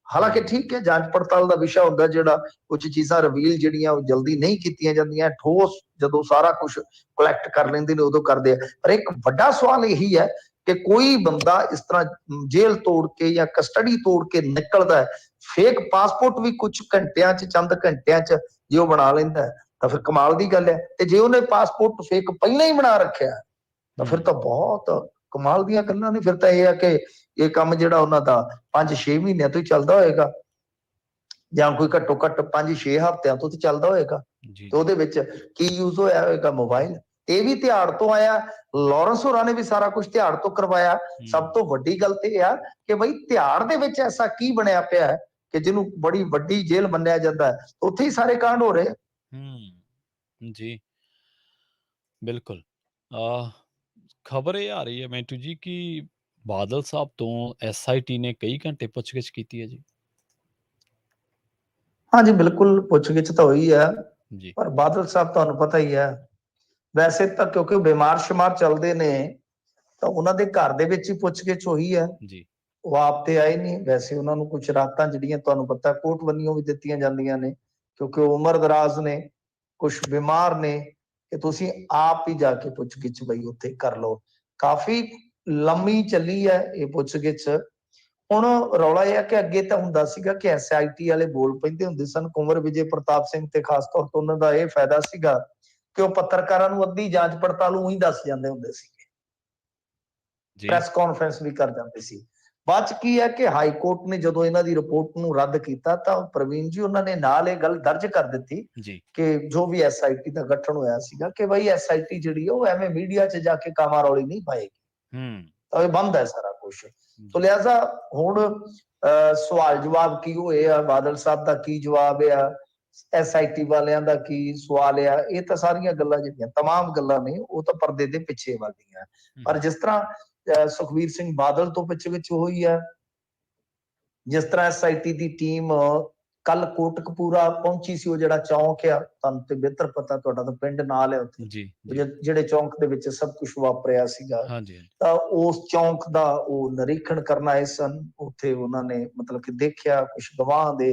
ਹਾਲਾਂਕਿ ਠੀਕ ਹੈ, ਜਾਂਚ ਪੜਤਾਲ ਦਾ ਵਿਸ਼ਾ ਹੁੰਦਾ ਜਿਹੜਾ, ਕੁਝ ਚੀਜ਼ਾਂ ਰਿਵੀਲ ਜਿਹੜੀਆਂ ਉਹ ਜਲਦੀ ਨਹੀਂ ਕੀਤੀਆਂ ਜਾਂਦੀਆਂ, ਠੋਸ ਜਦੋਂ ਸਾਰਾ ਕੁਝ ਕਲੈਕਟ ਕਰ ਲੈਂਦੇ ਨੇ ਉਦੋਂ ਕਰਦੇ ਆ। ਪਰ ਇੱਕ ਵੱਡਾ ਸਵਾਲ ਇਹੀ ਹੈ ਕਿ ਕੋਈ ਬੰਦਾ ਇਸ ਤਰ੍ਹਾਂ ਜੇਲ੍ਹ ਤੋੜ ਕੇ ਜਾਂ ਕਸਟਡੀ ਤੋੜ ਕੇ ਨਿਕਲਦਾ ਹੈ, ਫੇਕ ਪਾਸਪੋਰਟ ਵੀ ਕੁਝ ਘੰਟਿਆਂ 'ਚ, ਚੰਦ ਘੰਟਿਆਂ 'ਚ ਜੇ ਉਹ ਬਣਾ ਲੈਂਦਾ ਹੈ ਤਾਂ ਫਿਰ ਕਮਾਲ ਦੀ ਗੱਲ ਹੈ। ਤੇ ਜੇ ਉਹਨੇ ਪਾਸਪੋਰਟ ਫੇਕ ਪਹਿਲਾਂ ਹੀ ਬਣਾ ਰੱਖਿਆ ਤਾਂ ਫਿਰ ਤਾਂ ਬਹੁਤ ਕਮਾਲ ਦੀਆਂ ਗੱਲਾਂ ਨੇ। ਫਿਰ ਤਾਂ ਇਹ ਆ ਕਿ ਇਹ ਕੰਮ ਜਿਹੜਾ ਉਹਨਾਂ ਦਾ 5-6 ਮਹੀਨਿਆਂ ਤੋਂ ਹੀ ਚੱਲਦਾ ਹੋਏਗਾ, ਜਾਂ ਕੋਈ ਘੱਟੋ ਘੱਟ 5-6 ਹਫ਼ਤਿਆਂ ਤੋਂ ਤੇ ਚੱਲਦਾ ਹੋਏਗਾ। ਤੇ ਉਹਦੇ ਵਿੱਚ ਕੀ ਯੂਜ਼ ਹੋਇਆ ਹੋਏਗਾ? ਮੋਬਾਈਲ। ਇਹ ਵੀ ਤਿਹਾੜ ਤੋਂ ਆਇਆ, ਲਾਰੈਂਸ ਹੋਰਾਂ ਨੇ ਵੀ ਸਾਰਾ ਕੁਝ ਤਿਹਾੜ ਤੋਂ ਕਰਵਾਇਆ। ਸਭ ਤੋਂ ਵੱਡੀ ਗੱਲ ਤੇ ਇਹ ਆ ਕਿ ਬਈ ਤਿਹਾੜ ਦੇ ਵਿੱਚ ਐਸਾ ਕੀ ਬਣਿਆ ਪਿਆ ਕਿ ਜਿਹਨੂੰ ਬੜੀ ਵੱਡੀ ਜੇਲ੍ਹ ਮੰਨਿਆ ਜਾਂਦਾ ਹੈ, ਉੱਥੇ ਹੀ ਸਾਰੇ ਕਾਂਡ ਹੋ ਰਹੇ। ਜੀ ਬਿਲਕੁਲ। ਖਬਰ ਇਹ ਆ ਰਹੀ ਹੈ ਮੈਂਟੂ ਜੀ ਕਿ ਬਾਦਲ ਸਾਹਿਬ ਤੋਂ SIT ਨੇ ਕਈ ਘੰਟੇ ਪੁੱਛਗਿੱਛ ਕੀਤੀ ਹੈ ਜੀ। ਹਾਂਜੀ ਬਿਲਕੁਲ, ਪੁੱਛਗਿੱਛ ਤਾਂ ਹੋਈ ਹੈ, ਜੀ ਪਰ ਬਾਦਲ ਸਾਹਿਬ ਤੁਹਾਨੂੰ ਪਤਾ ਹੀ ਹੈ, ਵੈਸੇ ਤਾਂ ਕਿਉਂਕਿ ਬਿਮਾਰ ਸ਼ਮਾਰ ਚੱਲਦੇ ਨੇ ਤਾਂ ਉਹਨਾਂ ਦੇ ਘਰ ਦੇ ਵਿੱਚ ਹੀ ਪੁੱਛਗਿੱਛ ਹੋਈ ਹੈ। ਜੀ ਉਹ ਆਪ ਤੇ ਆਏ ਨਹੀਂ, ਵੈਸੇ ਉਹਨਾਂ ਨੂੰ ਕੁਝ ਰਾਤਾਂ ਜਿਹੜੀਆਂ ਤੁਹਾਨੂੰ ਪਤਾ ਕੋਰਟ ਵੱਲੋਂ ਵੀ ਦਿੱਤੀਆਂ ਜਾਂਦੀਆਂ ਨੇ, ਕਿਉਂਕਿ ਉਹ ਉਮਰ ਦਰਾਜ਼ ਨੇ, ਕੁਝ ਬਿਮਾਰ ਨੇ, ਕਿ ਤੁਸੀਂ ਆਪ ਹੀ ਜਾ ਕੇ ਪੁੱਛਗਿੱਛ ਬਈ ਉੱਥੇ ਕਰ ਲਓ। ਕਾਫੀ ਲੰਮੀ ਚੱਲੀ ਹੈ ਇਹ ਪੁੱਛਗਿੱਛ। ਹੁਣ ਰੌਲਾ ਇਹ ਹੈ ਕਿ ਅੱਗੇ ਤਾਂ ਹੁੰਦਾ ਸੀਗਾ ਕਿ SIT ਵਾਲੇ ਬੋਲ ਪੈਂਦੇ ਹੁੰਦੇ ਸਨ, ਕੁੰਵਰ ਵਿਜੇ ਪ੍ਰਤਾਪ ਸਿੰਘ ਤੇ ਖਾਸ ਤੌਰ ਤੇ ਉਹਨਾਂ ਦਾ ਇਹ ਫਾਇਦਾ ਸੀਗਾ ਕਿ ਉਹ ਪੱਤਰਕਾਰਾਂ ਨੂੰ ਅੱਧੀ ਜਾਂਚ ਪੜਤਾਲ ਉਹੀ ਦੱਸ ਜਾਂਦੇ ਹੁੰਦੇ ਸੀ, ਪ੍ਰੈਸ ਕਾਨਫਰੰਸ ਵੀ ਕਰ ਜਾਂਦੇ ਸੀ। ਬਾਅਦ ਚ ਕੀ ਹੈ ਕਿ ਹਾਈ ਕੋਰਟ ਨੇ ਜਦੋਂ ਇਹਨਾਂ ਦੀ ਰਿਪੋਰਟ ਨੂੰ ਰੱਦ ਕੀਤਾ ਤਾਂ ਪ੍ਰਵੀਨ ਜੀ ਉਹਨਾਂ ਨੇ ਨਾਲ ਇਹ ਗੱਲ ਦਰਜ ਕਰ ਦਿੱਤੀ ਕਿ ਜੋ ਵੀ SIT ਦਾ ਗਠਨ ਹੋਇਆ ਸੀਗਾ ਕਿ ਬਈ SIT ਜਿਹੜੀ ਹੈ ਉਹ ਐਵੇਂ ਮੀਡੀਆ 'ਚ ਜਾ ਕੇ ਕਾਮਾ ਰੌਲੀ ਨਹੀਂ ਪਾਏਗੀ, ਤਾਂ ਇਹ ਬੰਦ ਹੈ ਸਾਰਾ ਕੁਝ। तो लिहाजा हुण सवाल जवाब की होए आ, बादल साहब का की जवाब आ, SIT वालियां दा की सवाल आ, ये तो सारियां गल्लां जिहड़ियां तमाम गल्लां ने वो तो पर्दे दे पिछे वालियां। पर जिस तरह सुखबीर सिंह बादल तो पिछ होई है, जिस तरह SIT दी टीम कल कोटकपूरा पहुंची सी, वो जिहड़ा चौंक आ, तुहानूं ते बेहतर पता, तुहाडा तां पिंड नाल है उत्थे, ਜਿਹੜੇ ਚੌਂਕ ਦੇ ਵਿੱਚ ਸਭ ਕੁਝ ਵਾਪਰਿਆ ਸੀਗਾ, ਤਾਂ ਉਸ ਚੌਂਕ ਦਾ ਉਹ ਨਿਰੀਖਣ ਕਰਨ ਆਏ ਸਨ। ਉੱਥੇ ਉਹਨਾਂ ਨੇ ਮਤਲਬ ਕਿ ਦੇਖਿਆ, ਕੁਝ ਗਵਾਹ ਦੇ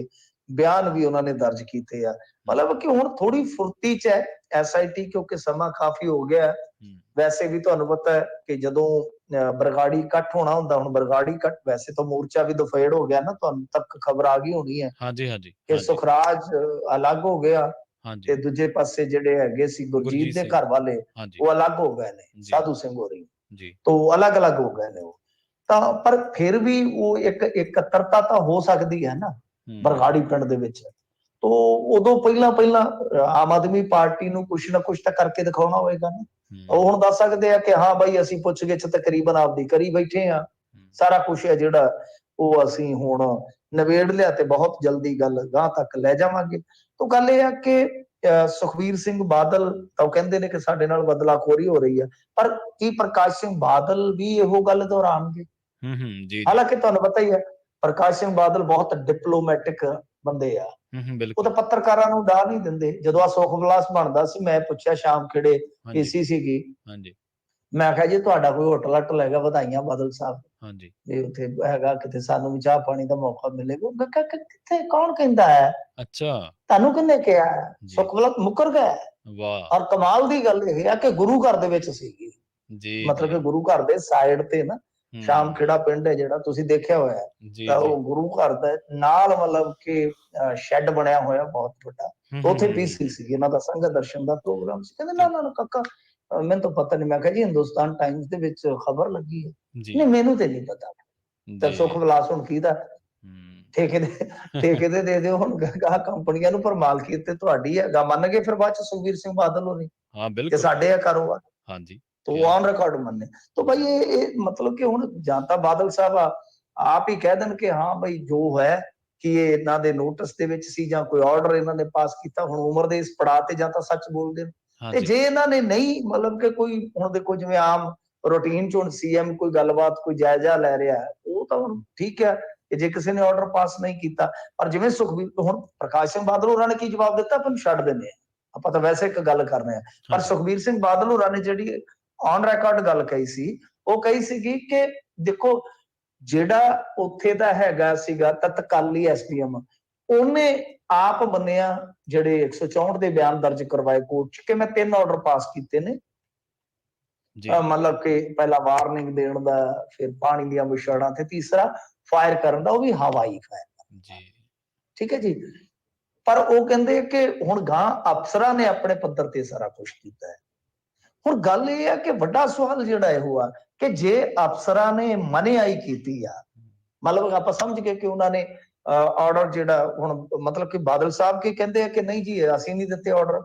ਬਿਆਨ ਵੀ ਉਹਨਾਂ ਨੇ ਦਰਜ ਕੀਤੇ ਆ। ਮਤਲਬ ਕਿ ਹੁਣ ਥੋੜੀ ਫੁਰਤੀ 'ਚ ਹੈ SIT, ਕਿਉਂਕਿ ਸਮਾਂ ਕਾਫੀ ਹੋ ਗਿਆ। ਵੈਸੇ ਵੀ ਤੁਹਾਨੂੰ ਪਤਾ ਹੈ ਕਿ ਜਦੋਂ ਬਰਗਾੜੀ ਇਕੱਠ ਹੋਣਾ ਹੁੰਦਾ, ਹੁਣ ਬਰਗਾੜੀ ਇਕੱਠ, ਵੈਸੇ ਤਾਂ ਮੋਰਚਾ ਵੀ ਦਫੇੜ ਹੋ ਗਿਆ ਨਾ, ਤੁਹਾਨੂੰ ਤੱਕ ਖਬਰ ਆ ਗਈ ਹੋਣੀ ਹੈ ਕਿ ਸੁਖਰਾਜ ਅਲੱਗ ਹੋ ਗਿਆ ਤੇ ਦੂਜੇ ਪਾਸੇ ਜਿਹੜੇ ਹੈਗੇ ਸੀ ਗੁਰਜੀਤ ਦੇ ਘਰ ਵਾਲੇ, ਉਹ ਅਲੱਗ ਹੋ ਗਏ ਨੇ, ਸਾਧੂ ਸਿੰਘ ਹੋਰੀ, ਤੋਂ ਅਲੱਗ-ਅਲੱਗ ਹੋ ਗਏ ਨੇ ਉਹ। ਤਾਂ ਪਰ ਫਿਰ ਵੀ ਉਹ ਇੱਕ ਇਕੱਤਰਤਾ ਤਾਂ ਹੋ ਸਕਦੀ ਹੈ ਨਾ ਬਰਗਾੜੀ ਪਿੰਡ ਦੇ ਵਿੱਚ। ਤੋਂ ਉਦੋਂ ਪਹਿਲਾਂ ਆਮ ਆਦਮੀ ਪਾਰਟੀ ਨੂੰ ਕੁਛ ਨਾ ਕੁਛ ਤਾਂ ਕਰਕੇ ਦਿਖਾਉਣਾ ਹੋਏਗਾ ਨਾ। ਉਹ ਹੁਣ ਦੱਸ ਸਕਦੇ ਆ ਕਿ ਹਾਂ ਬਾਈ ਅਸੀਂ ਪੁੱਛਗਿੱਛ ਤਕਰੀਬਨ ਆਪਦੀ ਕਰੀ ਬੈਠੇ ਆ, ਸਾਰਾ ਕੁਛ ਹੈ ਜਿਹੜਾ ਉਹ ਅਸੀਂ ਹੁਣ ਨਵੇੜ ਲਿਆ ਤੇ ਬਹੁਤ ਜਲਦੀ ਗੱਲ ਗਾਂਹ ਤੱਕ ਲੈ ਜਾਵਾਂਗੇ। ਤੋਂ ਗੱਲ ਇਹ ਆ ਕਿ ਸੁਖਬੀਰ ਸਿੰਘ ਬਾਦਲ ਤਾਂ ਕਹਿੰਦੇ ਨੇ ਕਿ ਸਾਡੇ ਨਾਲ ਬਦਲਾਖੋਰੀ ਹੋ ਰਹੀ ਹੈ, ਪਰ ਕੀ ਪ੍ਰਕਾਸ਼ ਸਿੰਘ ਬਾਦਲ ਵੀ ਇਹੋ ਗੱਲ ਦੁਹਰਾਉਣਗੇ? ਹਾਲਾਂਕਿ ਤੁਹਾਨੂੰ ਪਤਾ ਹੀ ਹੈ ਪ੍ਰਕਾਸ਼ ਸਿੰਘ ਬਾਦਲ ਬਹੁਤ ਡਿਪਲੋਮੈਟਿਕ ਬੰਦੇ ਆ, ਉਹ ਤਾਂ ਪੱਤਰਕਾਰਾਂ ਨੂੰ ਡਾਹ ਨਹੀਂ ਦਿੰਦੇ। ਜਦੋਂ ਆ ਸੁਖ ਵਿਲਾਸ ਬਣਦਾ ਸੀ, ਮੈਂ ਪੁੱਛਿਆ ਸ਼ਾਮ ਖੇੜੇ ਏਸੀ ਸੀਗੀ, ਮੈਂ ਕਿਹਾ ਜੀ ਤੁਹਾਡਾ ਕੋਈ ਹੋਟਲ ਹਟਲ ਹੈਗਾ? ਵਧਾਈਆਂ ਬਾਦਲ ਸਾਹਿਬ, ਜੇ ਉੱਥੇ ਹੈਗਾ ਕਿਤੇ ਸਾਨੂੰ ਵੀ ਚਾਹ ਪਾਣੀ ਦਾ ਮੌਕਾ ਮਿਲੇਗਾ। ਮੈਂ ਕਿਹਾ ਕਿੱਥੇ, ਕੌਣ ਕਹਿੰਦਾ ਹੈ, ਤੁਹਾਨੂੰ ਕਿਹਨੇ ਕਿਹਾ? ਸੁਖ ਵਿਲਾਸ ਮੁੱਕਰ ਗਿਆ। ਔਰ ਕਮਾਲ ਦੀ ਗੱਲ ਇਹ ਆ ਕਿ ਗੁਰੂ ਘਰ ਦੇ ਵਿੱਚ ਸੀਗੀ, ਮਤਲਬ ਕਿ ਗੁਰੂ ਘਰ ਦੇ ਸਾਈਡ ਤੇ ਨਾ ਸ਼ਾਮ ਖੇੜਾ ਪਿੰਡ ਹੈ ਜਿਹੜਾ ਤੁਸੀਂ ਦੇਖਿਆ ਹੋਇਆ, ਤਾਂ ਉਹ ਗੁਰੂ ਘਰ ਦੇ ਨਾਲ ਮਤਲਬ ਕਿ ਸ਼ੈੱਡ ਬਣਿਆ ਹੋਇਆ ਬਹੁਤ ਵੱਡਾ, ਉੱਥੇ PC ਸੀ ਇਹਨਾਂ ਦਾ ਸੰਗਤ ਦਰਸ਼ਨ ਦਾ ਪ੍ਰੋਗਰਾਮ ਸੀ। ਕਹਿੰਦੇ ਨਾ ਕਾਕਾ ਮੈਨੂੰ ਤਾਂ ਪਤਾ ਨਹੀਂ। ਮੈਂ ਕਿਹਾ ਜੀ ਹਿੰਦੁਸਤਾਨ ਟਾਈਮਸ ਦੇ ਵਿੱਚ ਖਬਰ ਲੱਗੀ ਹੈ। ਨਹੀਂ ਮੈਨੂੰ ਤੇ ਨਹੀਂ ਪਤਾ। ਤਾਂ ਸੁਖ ਵਿਲਾਸ ਹੁਣ ਕਿਹਦਾ? ਠੇਕੇ ਦੇ ਦਿਓ ਹੁਣ ਕੰਪਨੀਆਂ ਨੂੰ, ਪਰ ਮਾਲਕੀਅਤ ਤੇ ਤੁਹਾਡੀ ਹੈ। ਮੰਨ ਗਏ ਫਿਰ ਬਾਅਦ ਚ ਸੁਖਬੀਰ ਸਿੰਘ ਬਾਦਲ ਹੋਣੀ ਕਿ ਸਾਡੇ ਆ ਕਾਰੋਬਾਰ, तो ऑन रिकॉर्ड ਮੰਨੇ। तो भाई ये मतलब कि ਹੁਣ ਜਾਂ ਤਾਂ ਬਾਦਲ ਸਾਹਿਬ ਆਪ ਹੀ ਕਹਿ ਦੇਣ ਕਿ ਹਾਂ ਭਾਈ ਜੋ ਹੈ ਕਿ ਇਹ ਇਹਨਾਂ ਦੇ ਨੋਟਿਸ ਦੇ ਵਿੱਚ ਸੀ ਜਾਂ ਕੋਈ ਆਰਡਰ ਇਹਨਾਂ ਨੇ ਪਾਸ ਕੀਤਾ। ਹੁਣ ਉਮਰ ਦੇ ਇਸ ਪੜਾਅ ਤੇ ਜਾਂ ਤਾਂ ਸੱਚ ਬੋਲਦੇ ਨੇ, ਤੇ ਜੇ ਇਹਨਾਂ ਨੇ ਨਹੀਂ ਮਤਲਬ ਕਿ ਕੋਈ ਹੁਣ ਦੇਖੋ ਜਿਵੇਂ ਆਮ ਰੂਟੀਨ ਚ ਹੁਣ CM ਕੋਈ ਗੱਲਬਾਤ ਕੋਈ ਜਾਇਜ਼ਾ ਲੈ ਰਿਹਾ, ਉਹ ਤਾਂ ਹੁਣ ਠੀਕ ਹੈ ਕਿ ਜੇ ਕਿਸੇ ਨੇ ਆਰਡਰ ਪਾਸ ਨਹੀਂ ਕੀਤਾ। ਪਰ ਜਿਵੇਂ ਸੁਖਬੀਰ, ਹੁਣ ਪ੍ਰਕਾਸ਼ ਸਿੰਘ ਬਾਦਲ ਹੋਰਾਂ ਨੇ ਕੀ ਜਵਾਬ ਦਿੱਤਾ ਆਪਾਂ ਨੂੰ ਛੱਡ ਦਿੰਦੇ ਆ, ਆਪਾਂ ਤਾਂ ਵੈਸੇ ਇੱਕ ਗੱਲ ਕਰ ਰਹੇ ਆ। ਪਰ ਸੁਖਬੀਰ ਸਿੰਘ ਬਾਦਲ ਹੋਰਾਂ ਨੇ ਜਿਹੜੀ ਔਨ ਰਿਕਾਰਡ ਗੱਲ ਕਹੀ ਸੀ, ਉਹ ਕਹੀ ਸੀਗੀ ਕਿ ਦੇਖੋ ਜਿਹੜਾ ਉੱਥੇ ਦਾ ਹੈਗਾ ਸੀਗਾ ਤਤਕਾਲੀ SDM, ਉਹਨੇ ਆਪ ਮੰਨਿਆ ਜਿਹੜੇ 164 ਦੇ ਬਿਆਨ ਦਰਜ ਕਰਵਾਏ ਕੋਰਟ ਚ ਕਿ ਮੈਂ 3 ਆਰਡਰ ਪਾਸ ਕੀਤੇ ਨੇ, ਮਤਲਬ ਕਿ ਪਹਿਲਾ ਵਾਰਨਿੰਗ ਦੇਣ ਦਾ, ਫਿਰ ਪਾਣੀ ਦੀਆਂ ਵਿਛੜਾਂ ਤੇ ਤੀਸਰਾ ਫਾਇਰ ਕਰਨ ਦਾ, ਉਹ ਵੀ ਹਵਾਈ ਫਾਇਰ। ਠੀਕ ਹੈ ਜੀ। ਪਰ ਉਹ ਕਹਿੰਦੇ ਕਿ ਹੁਣ ਗਾਂ ਅਫਸਰਾਂ ਨੇ ਆਪਣੇ ਪੱਧਰ ਤੇ ਸਾਰਾ ਕੁਝ ਕੀਤਾ ਹੈ। ਹੁਣ ਗੱਲ ਇਹ ਹੈ ਕਿ ਵੱਡਾ ਸਵਾਲ ਜਿਹੜਾ ਇਹੋ ਆ ਕਿ ਜੇ ਅਫਸਰਾਂ ਨੇ ਮਨਿਆਈ ਕੀਤੀ ਆ, ਮਤਲਬ ਆਪਾਂ ਸਮਝ ਗਏ ਕਿ ਉਹਨਾਂ ਨੇ ਆਰਡਰ ਜਿਹੜਾ ਹੁਣ ਮਤਲਬ ਕਿ ਬਾਦਲ ਸਾਹਿਬ ਕੀ ਕਹਿੰਦੇ ਆ ਕਿ ਨਹੀਂ ਜੀ ਅਸੀਂ ਨਹੀਂ ਦਿੱਤੇ ਆਰਡਰ,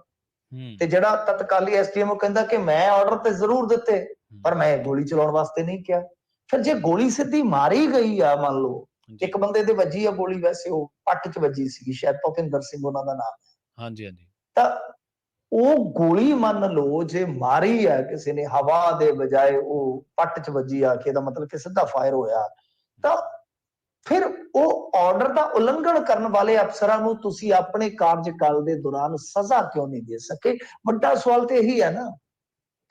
ਤੇ ਜਿਹੜਾ ਤਤਕਾਲੀ SDM ਕਹਿੰਦਾ ਕਿ ਮੈਂ ਆਰਡਰ ਤੇ ਜ਼ਰੂਰ ਦਿੱਤੇ ਪਰ ਮੈਂ ਗੋਲੀ ਚਲਾਉਣ ਵਾਸਤੇ ਨਹੀਂ ਕਿਹਾ। ਫਿਰ ਜੇ ਗੋਲੀ ਸਿੱਧੀ ਮਾਰੀ ਗਈ ਆ ਮੰਨ ਲਓ, ਇੱਕ ਬੰਦੇ ਦੇ ਵੱਜੀ ਆ ਗੋਲੀ, ਵੈਸੇ ਉਹ ਪੱਟ 'ਚ ਵੱਜੀ ਸੀਗੀ, ਸ਼ਾਇਦ ਭੁਪਿੰਦਰ ਸਿੰਘ ਉਹਨਾਂ ਦਾ ਨਾਮ ਹੈ। ਹਾਂਜੀ ਤਾਂ ਉਹ ਗੋਲੀ ਮੰਨ ਲਓ ਜੇ ਮਾਰੀ ਆ ਕਿਸੇ ਨੇ ਹਵਾ ਦੇ ਬਜਾਏ, ਉਹ ਪੱਟ 'ਚ ਵੱਜੀ ਆ ਕੇ, ਇਹਦਾ ਮਤਲਬ ਕਿ ਸਿੱਧਾ ਫਾਇਰ ਹੋਇਆ, ਤਾਂ ਫਿਰ ਉਹ ਆਰਡਰ ਦਾ ਉਲੰਘਣ ਕਰਨ ਵਾਲੇ ਅਫਸਰਾਂ ਨੂੰ ਤੁਸੀਂ ਆਪਣੇ ਕਾਰਜਕਾਲ ਦੇ ਦੌਰਾਨ ਸਜ਼ਾ ਕਿਉਂ ਨਹੀਂ ਦੇ ਸਕੇ? ਵੱਡਾ ਸਵਾਲ ਤੇ ਇਹੀ ਹੈ ਨਾ,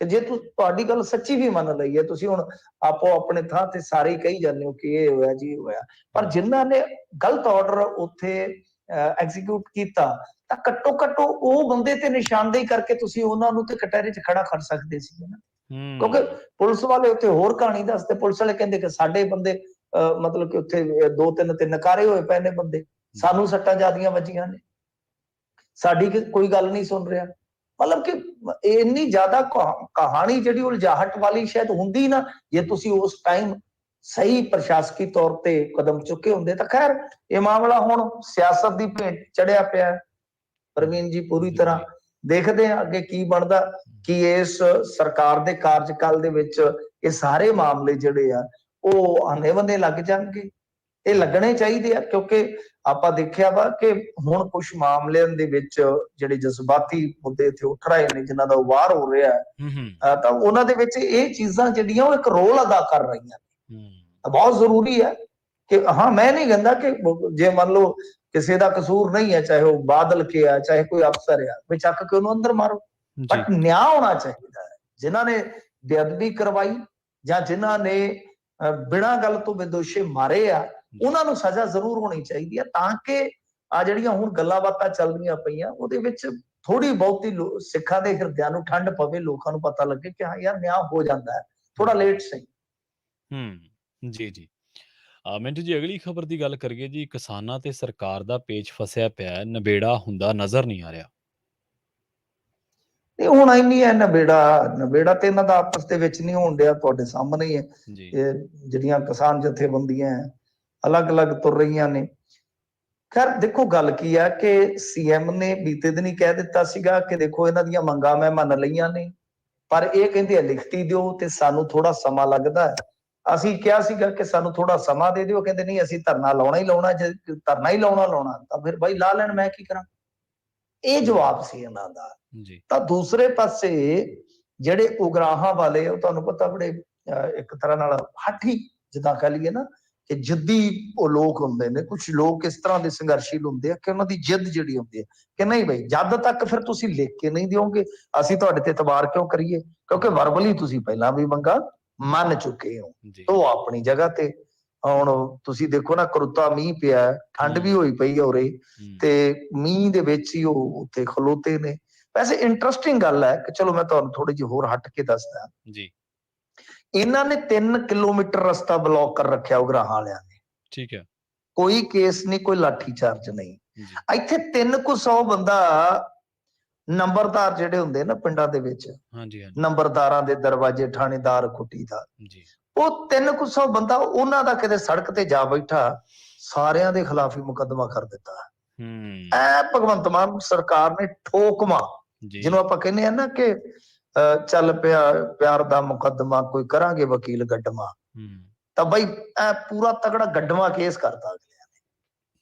ਕਿ ਜੇ ਤੁਹਾਡੀ ਗੱਲ ਸੱਚੀ ਵੀ ਮੰਨ ਲਈ ਹੈ, ਤੁਸੀਂ ਹੁਣ ਆਪੋ ਆਪਣੇ ਥਾਂ ਤੇ ਸਾਰੇ ਕਹੀ ਜਾਂਦੇ ਹੋ ਕਿ ਇਹ ਹੋਇਆ ਜੀ ਹੋਇਆ, ਪਰ ਜਿਨ੍ਹਾਂ ਨੇ ਗਲਤ ਆਰਡਰ ਉੱਥੇ ਐਗਜ਼ੀਕਿਊਟ ਕੀਤਾ, ਤਾਂ ਘੱਟੋ ਘੱਟ ਉਹ ਬੰਦੇ ਤੇ ਨਿਸ਼ਾਨਦੇਹੀ ਕਰਕੇ ਤੁਸੀਂ ਉਹਨਾਂ ਨੂੰ ਤੇ ਕਟਹਿਰੇ 'ਚ ਖੜਾ ਕਰ ਸਕਦੇ ਸੀ ਨਾ। ਕਿਉਂਕਿ ਪੁਲਿਸ ਵਾਲੇ ਉੱਥੇ ਹੋਰ ਕਹਾਣੀ ਦੱਸਦੇ, ਪੁਲਿਸ ਵਾਲੇ ਕਹਿੰਦੇ ਕਿ ਸਾਡੇ ਬੰਦੇ ਮਤਲਬ ਕਿ ਉੱਥੇ 2-3 ਤੇ ਨਕਾਰੇ ਹੋਏ ਪਏ ਨੇ ਬੰਦੇ, ਸਾਨੂੰ ਸੱਟਾਂ ਜ਼ਿਆਦੀਆਂ ਵੱਜੀਆਂ ਨੇ, ਸਾਡੀ ਕੋਈ ਗੱਲ ਨਹੀਂ ਸੁਣ ਰਿਹਾ। ਮਤਲਬ ਕਿ ਇੰਨੀ ਜ਼ਿਆਦਾ ਕਹਾਣੀ ਜਿਹੜੀ ਉਲਝਾਹਟ ਵਾਲੀ ਸ਼ਾਇਦ ਹੁੰਦੀ ਨਾ, ਜੇ ਤੁਸੀਂ ਉਸ ਟਾਈਮ ਸਹੀ ਪ੍ਰਸ਼ਾਸਕੀ ਤੌਰ ਤੇ ਕਦਮ ਚੁੱਕੇ ਹੁੰਦੇ। ਤਾਂ ਖੈਰ ਇਹ ਮਾਮਲਾ ਹੁਣ ਸਿਆਸਤ ਦੀ ਭੇਟ ਚੜਿਆ ਪਿਆ ਪ੍ਰਵੀਨ ਜੀ, ਪੂਰੀ ਤਰ੍ਹਾਂ ਦੇਖਦੇ ਹਾਂ ਅੱਗੇ ਕੀ ਬਣਦਾ, ਕਿ ਇਸ ਸਰਕਾਰ ਦੇ ਕਾਰਜਕਾਲ ਦੇ ਵਿੱਚ ਇਹ ਸਾਰੇ ਮਾਮਲੇ ਜਿਹੜੇ ਆ ਉਹ ਆਨੇ-ਬੰਨੇ ਲੱਗ ਜਾਣਗੇ। ਇਹ ਲੱਗਣੇ ਚਾਹੀਦੇ ਆ, ਕਿਉਂਕਿ ਆਪਾਂ ਦੇਖਿਆ ਵਾ ਕਿ ਹੁਣ ਕੁਝ ਮਾਮਲਿਆਂ ਦੇ ਵਿੱਚ ਜਿਹੜੇ ਜਜ਼ਬਾਤੀ ਮੁੱਦੇ ਇੱਥੇ ਉੱਠ ਰਹੇ ਨੇ, ਜਿਨ੍ਹਾਂ ਦਾ ਉਭਾਰ ਹੋ ਰਿਹਾ ਹੈ, ਤਾਂ ਉਹਨਾਂ ਦੇ ਵਿੱਚ ਇਹ ਚੀਜ਼ਾਂ ਜਿਹੜੀਆਂ ਉਹ ਇੱਕ ਰੋਲ ਅਦਾ ਕਰ ਰਹੀਆਂ ਨੇ। ਬਹੁਤ ਜ਼ਰੂਰੀ ਹੈ ਕਿ ਹਾਂ, ਮੈਂ ਨਹੀਂ ਕਹਿੰਦਾ ਕਿ ਜੇ ਮੰਨ ਲਓ ਕਿਸੇ ਦਾ ਕਸੂਰ ਨਹੀਂ ਹੈ, ਚਾਹੇ ਉਹ ਬਾਦਲ ਕੇ ਆ, ਚਾਹੇ ਕੋਈ ਅਫਸਰ ਆ, ਵੀ ਚੱਕ ਕੇ ਉਹਨੂੰ ਅੰਦਰ ਮਾਰੋ, ਬਟ ਨਿਆਂ ਹੋਣਾ ਚਾਹੀਦਾ ਹੈ। ਜਿਨ੍ਹਾਂ ਨੇ ਬੇਅਦਬੀ ਕਰਵਾਈ ਜਾਂ ਜਿਨ੍ਹਾਂ ਨੇ ਬਿਨਾਂ ਗੱਲ ਤੋਂ ਬੇਦੋਸ਼ੀ ਮਾਰੇ ਆ, ਉਹਨਾਂ ਨੂੰ ਸਜ਼ਾ ਜ਼ਰੂਰ ਹੋਣੀ ਚਾਹੀਦੀ ਹੈ, ਤਾਂ ਕਿ ਆ ਜਿਹੜੀਆਂ ਹੁਣ ਗੱਲਾਂ ਬਾਤਾਂ ਚੱਲ ਰਹੀਆਂ ਪਈਆਂ, ਉਹਦੇ ਵਿੱਚ ਥੋੜੀ ਬਹੁਤੀ ਸਿੱਖਾਂ ਦੇ ਹਿਰਦਿਆਂ ਨੂੰ ਠੰਡ ਪਵੇ, ਲੋਕਾਂ ਨੂੰ ਪਤਾ ਲੱਗੇ ਕਿ ਹਾਂ ਯਾਰ ਨਿਆਂ ਹੋ ਜਾਂਦਾ ਹੈ, ਥੋੜਾ ਲੇਟ ਸਹੀ। ਜੀ ਮਿੰਟੂ ਜੀ, ਅਗਲੀ ਖਬਰ ਦੀ ਗੱਲ ਕਰੀਏ ਜੀ। ਕਿਸਾਨਾਂ ਤੇ ਸਰਕਾਰ ਦਾ ਪੇਚ ਫਸਿਆ ਪਿਆ, ਨਬੇੜਾ ਹੁੰਦਾ ਨਜ਼ਰ ਨਹੀਂ ਆ ਰਿਹਾ। ਤੇ ਹੁਣ ਇੰਨੀ ਹੈ ਨਬੇੜਾ ਤੇ ਇਹਨਾਂ ਦਾ ਆਪਸ ਦੇ ਵਿੱਚ ਨਹੀਂ ਹੋਣ ਡਿਆ, ਤੁਹਾਡੇ ਸਾਹਮਣੇ ਹੀ ਹੈ। ਇਹ ਜਿਹੜੀਆਂ ਕਿਸਾਨ ਜਥੇਬੰਦੀਆਂ ਅਲੱਗ-ਅਲੱਗ ਤੁਰ ਰਹੀਆਂ ਨੇ। ਖੈਰ ਦੇਖੋ, ਗੱਲ ਕੀ ਹੈ ਕਿ ਸੀਐਮ ਨੇ ਬੀਤੇ ਦਿਨ ਹੀ ਕਹਿ ਦਿੱਤਾ ਸੀਗਾ ਕਿ ਦੇਖੋ ਇਹਨਾਂ ਦੀਆਂ ਮੰਗਾਂ ਮੈਂ ਮੰਨ ਲਈਆਂ ਨੇ, ਪਰ ਇਹ ਕਹਿੰਦੇ ਆ ਲਿਖਤੀ ਦਿਓ ਤੇ ਸਾਨੂੰ ਥੋੜਾ ਸਮਾਂ ਲੱਗਦਾ ਹੈ। ਅਸੀਂ ਕਿਹਾ ਸੀਗਾ ਕਿ ਸਾਨੂੰ ਥੋੜਾ ਸਮਾਂ ਦੇ ਦਿਓ, ਕਹਿੰਦੇ ਨਹੀਂ ਅਸੀਂ ਧਰਨਾ ਲਾਉਣਾ ਹੀ ਲਾਉਣਾ, ਜੇ ਧਰਨਾ ਹੀ ਲਾਉਣਾ ਤਾਂ ਫਿਰ ਬਾਈ ਲਾ ਲੈਣ, ਮੈਂ ਕੀ ਕਰਾਂ। ਇਹ ਜਵਾਬ ਸੀ ਇਹਨਾਂ ਦਾ। ਤਾਂ ਦੂਸਰੇ ਪਾਸੇ ਜਿਹੜੇ ਉਗਰਾਹਾਂ ਵਾਲੇ, ਉਹ ਤੁਹਾਨੂੰ ਪਤਾ ਬੜੇ ਇੱਕ ਤਰ੍ਹਾਂ ਨਾਲ ਹੱਠੀ ਜਿੱਦਾਂ ਕਹ ਲਈਏ ਨਾ, ਕਿ ਜਿੱਦੀ ਉਹ ਲੋਕ ਹੁੰਦੇ ਨੇ। ਕੁਝ ਲੋਕ ਇਸ ਤਰ੍ਹਾਂ ਦੇ ਸੰਘਰਸ਼ੀਲ ਹੁੰਦੇ ਆ ਕਿ ਉਹਨਾਂ ਦੀ ਜਿੱਦ ਜਿਹੜੀ ਹੁੰਦੀ ਹੈ ਕਿ ਨਹੀਂ ਬਈ, ਜਦ ਤੱਕ ਫਿਰ ਤੁਸੀਂ ਲਿਖ ਕੇ ਨਹੀਂ ਦਿਓਗੇ ਅਸੀਂ ਤੁਹਾਡੇ ਤੇ ਇਤਬਾਰ ਕਿਉਂ ਕਰੀਏ, ਕਿਉਂਕਿ ਵਰਬਲੀ ਤੁਸੀਂ ਪਹਿਲਾਂ ਵੀ ਮੰਗਾ ਮੰਨ ਚੁੱਕੇ ਹੋ। ਉਹ ਆਪਣੀ ਜਗ੍ਹਾ ਤੇ ਹੁਣ ਤੁਸੀਂ ਦੇਖੋ ਨਾ, ਕਰੁੱਤਾ ਮੀਂਹ ਪਿਆ, ਠੰਡ ਵੀ ਹੋਈ ਪਈ ਆ ਉਰੇ, ਤੇ ਮੀਂਹ ਦੇ ਵਿੱਚ ਹੀ ਉਹ ਉੱਥੇ ਖਲੋਤੇ ਨੇ। ਵੈਸੇ ਇੰਟਰਸਟਿੰਗ ਗੱਲ ਹੈ ਕਿ ਚਲੋ ਮੈਂ ਤੁਹਾਨੂੰ ਥੋੜੀ ਜਿਹੀ ਹੋਰ ਹਟ ਕੇ ਦੱਸਦਾ ਜੀ। ਇਹਨਾਂ ਨੇ 3 ਕਿਲੋਮੀਟਰ ਰਸਤਾ ਬਲੌਕ ਕਰ ਰੱਖਿਆ ਉਗਰਾਹਾਂ ਵਾਲਿਆਂ ਨੇ। ਠੀਕ ਹੈ, ਕੋਈ ਕੇਸ ਨਹੀਂ, ਕੋਈ ਲਾਠੀ ਚਾਰਜ ਨਹੀਂ। ਇੱਥੇ 300 ਬੰਦਾ ਨੰਬਰਦਾਰ ਜਿਹੜੇ ਹੁੰਦੇ ਨਾ ਪਿੰਡਾਂ ਦੇ ਵਿੱਚ, ਨੰਬਰਦਾਰਾਂ ਦੇ ਦਰਵਾਜ਼ੇ, ਥਾਣੇਦਾਰ, ਕੁੱਟੀਦਾਰ, ਉਹ 300 ਬੰਦਾ ਉਹਨਾਂ ਦਾ ਕਿਤੇ ਸੜਕ ਤੇ ਜਾ ਬੈਠਾ, ਸਾਰਿਆਂ ਦੇ ਖਿਲਾਫ ਹੀ ਮੁਕੱਦਮਾ ਕਰ ਦਿੱਤਾ। ਐ ਭਗਵੰਤ ਮਾਨ ਸਰਕਾਰ ਨੇ ਠੋਕਮਾ, ਜਿਹਨੂੰ ਆਪਾਂ ਕਹਿੰਦੇ ਆ ਨਾ ਕਿ ਚੱਲ ਪਿਆ ਪਿਆਰ ਦਾ ਮੁਕੱਦਮਾ, ਕੋਈ ਕਰਾਂਗੇ ਵਕੀਲ ਗੱਡਮਾ, ਤਾਂ ਬਈ ਐ ਪੂਰਾ ਤਗੜਾ ਗੱਡਮਾ ਕੇਸ ਕਰਤਾ ਅਗਲਿਆਂ ਨੇ।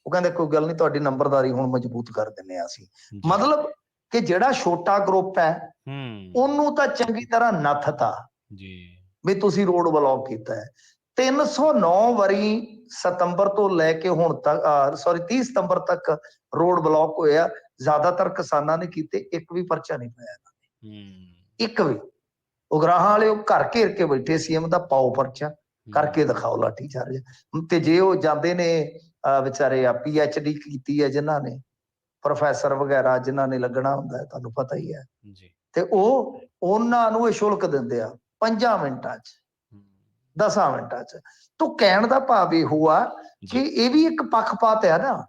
ਉਹ ਕਹਿੰਦੇ ਕੋਈ ਗੱਲ ਨਹੀਂ, ਤੁਹਾਡੀ ਨੰਬਰਦਾਰੀ ਹੁਣ ਮਜ਼ਬੂਤ ਕਰ ਦਿੰਨੇ ਆ ਅਸੀਂ। ਮਤਲਬ ਕਿ ਜਿਹੜਾ ਛੋਟਾ ਗਰੁੱਪ ਹੈ ਉਹਨੂੰ ਤਾਂ ਚੰਗੀ ਤਰ੍ਹਾਂ ਨੱਥਤਾ ਵੀ ਤੁਸੀਂ ਰੋਡ ਬਲੌਕ ਕੀਤਾ ਹੈ। 309 ਵਾਰੀ ਸਤੰਬਰ ਤੋਂ ਲੈ ਕੇ ਹੁਣ ਤੱਕ 30 ਸਤੰਬਰ ਤੱਕ ਰੋਡ ਬਲੌਕ ਹੋਇਆ। ਜ਼ਿਆਦਾਤਰ ਕਿਸਾਨਾਂ ਨੇ ਕੀਤੇ, ਇੱਕ ਵੀ ਪਰਚਾ ਨਹੀਂ ਪਾਇਆ ਇਹਨਾਂ ਨੇ, ਇੱਕ ਵੀ। ਉਗਰਾਹਾਂ ਵਾਲੇ ਉਹ ਘਰ ਘੇਰ ਕੇ ਬੈਠੇ, ਸੀਐਮ ਦਾ ਪਾਓ ਪਰਚਾ ਕਰਕੇ ਦਿਖਾਓ ਲਾਠੀ ਚਾਰਜ। ਤੇ ਜੇ ਉਹ ਜਾਂਦੇ ਨੇ ਵਿਚਾਰੇ ਆ PhD ਕੀਤੀ ਹੈ ਜਿਨ੍ਹਾਂ ਨੇ, ਪ੍ਰੋਫੈਸਰ ਵਗੈਰਾ ਜਿਨ੍ਹਾਂ ਨੇ ਲੱਗਣਾ ਹੁੰਦਾ, ਤੁਹਾਨੂੰ ਪਤਾ ਹੀ ਹੈ, ਤੇ ਉਹਨਾਂ ਨੂੰ ਇਹ ਸ਼ੁਲਕ ਦਿੰਦੇ ਆ 5 ਮਿੰਟਾਂ 'ਚ, 10 ਮਿੰਟਾਂ 'ਚ। ਤੋ ਕਹਿਣ ਦਾ ਭਾਵ ਇਹੋ ਆ ਕਿ ਇਹ ਵੀ ਇੱਕ ਪੱਖਪਾਤ ਹੈ ਨਾ।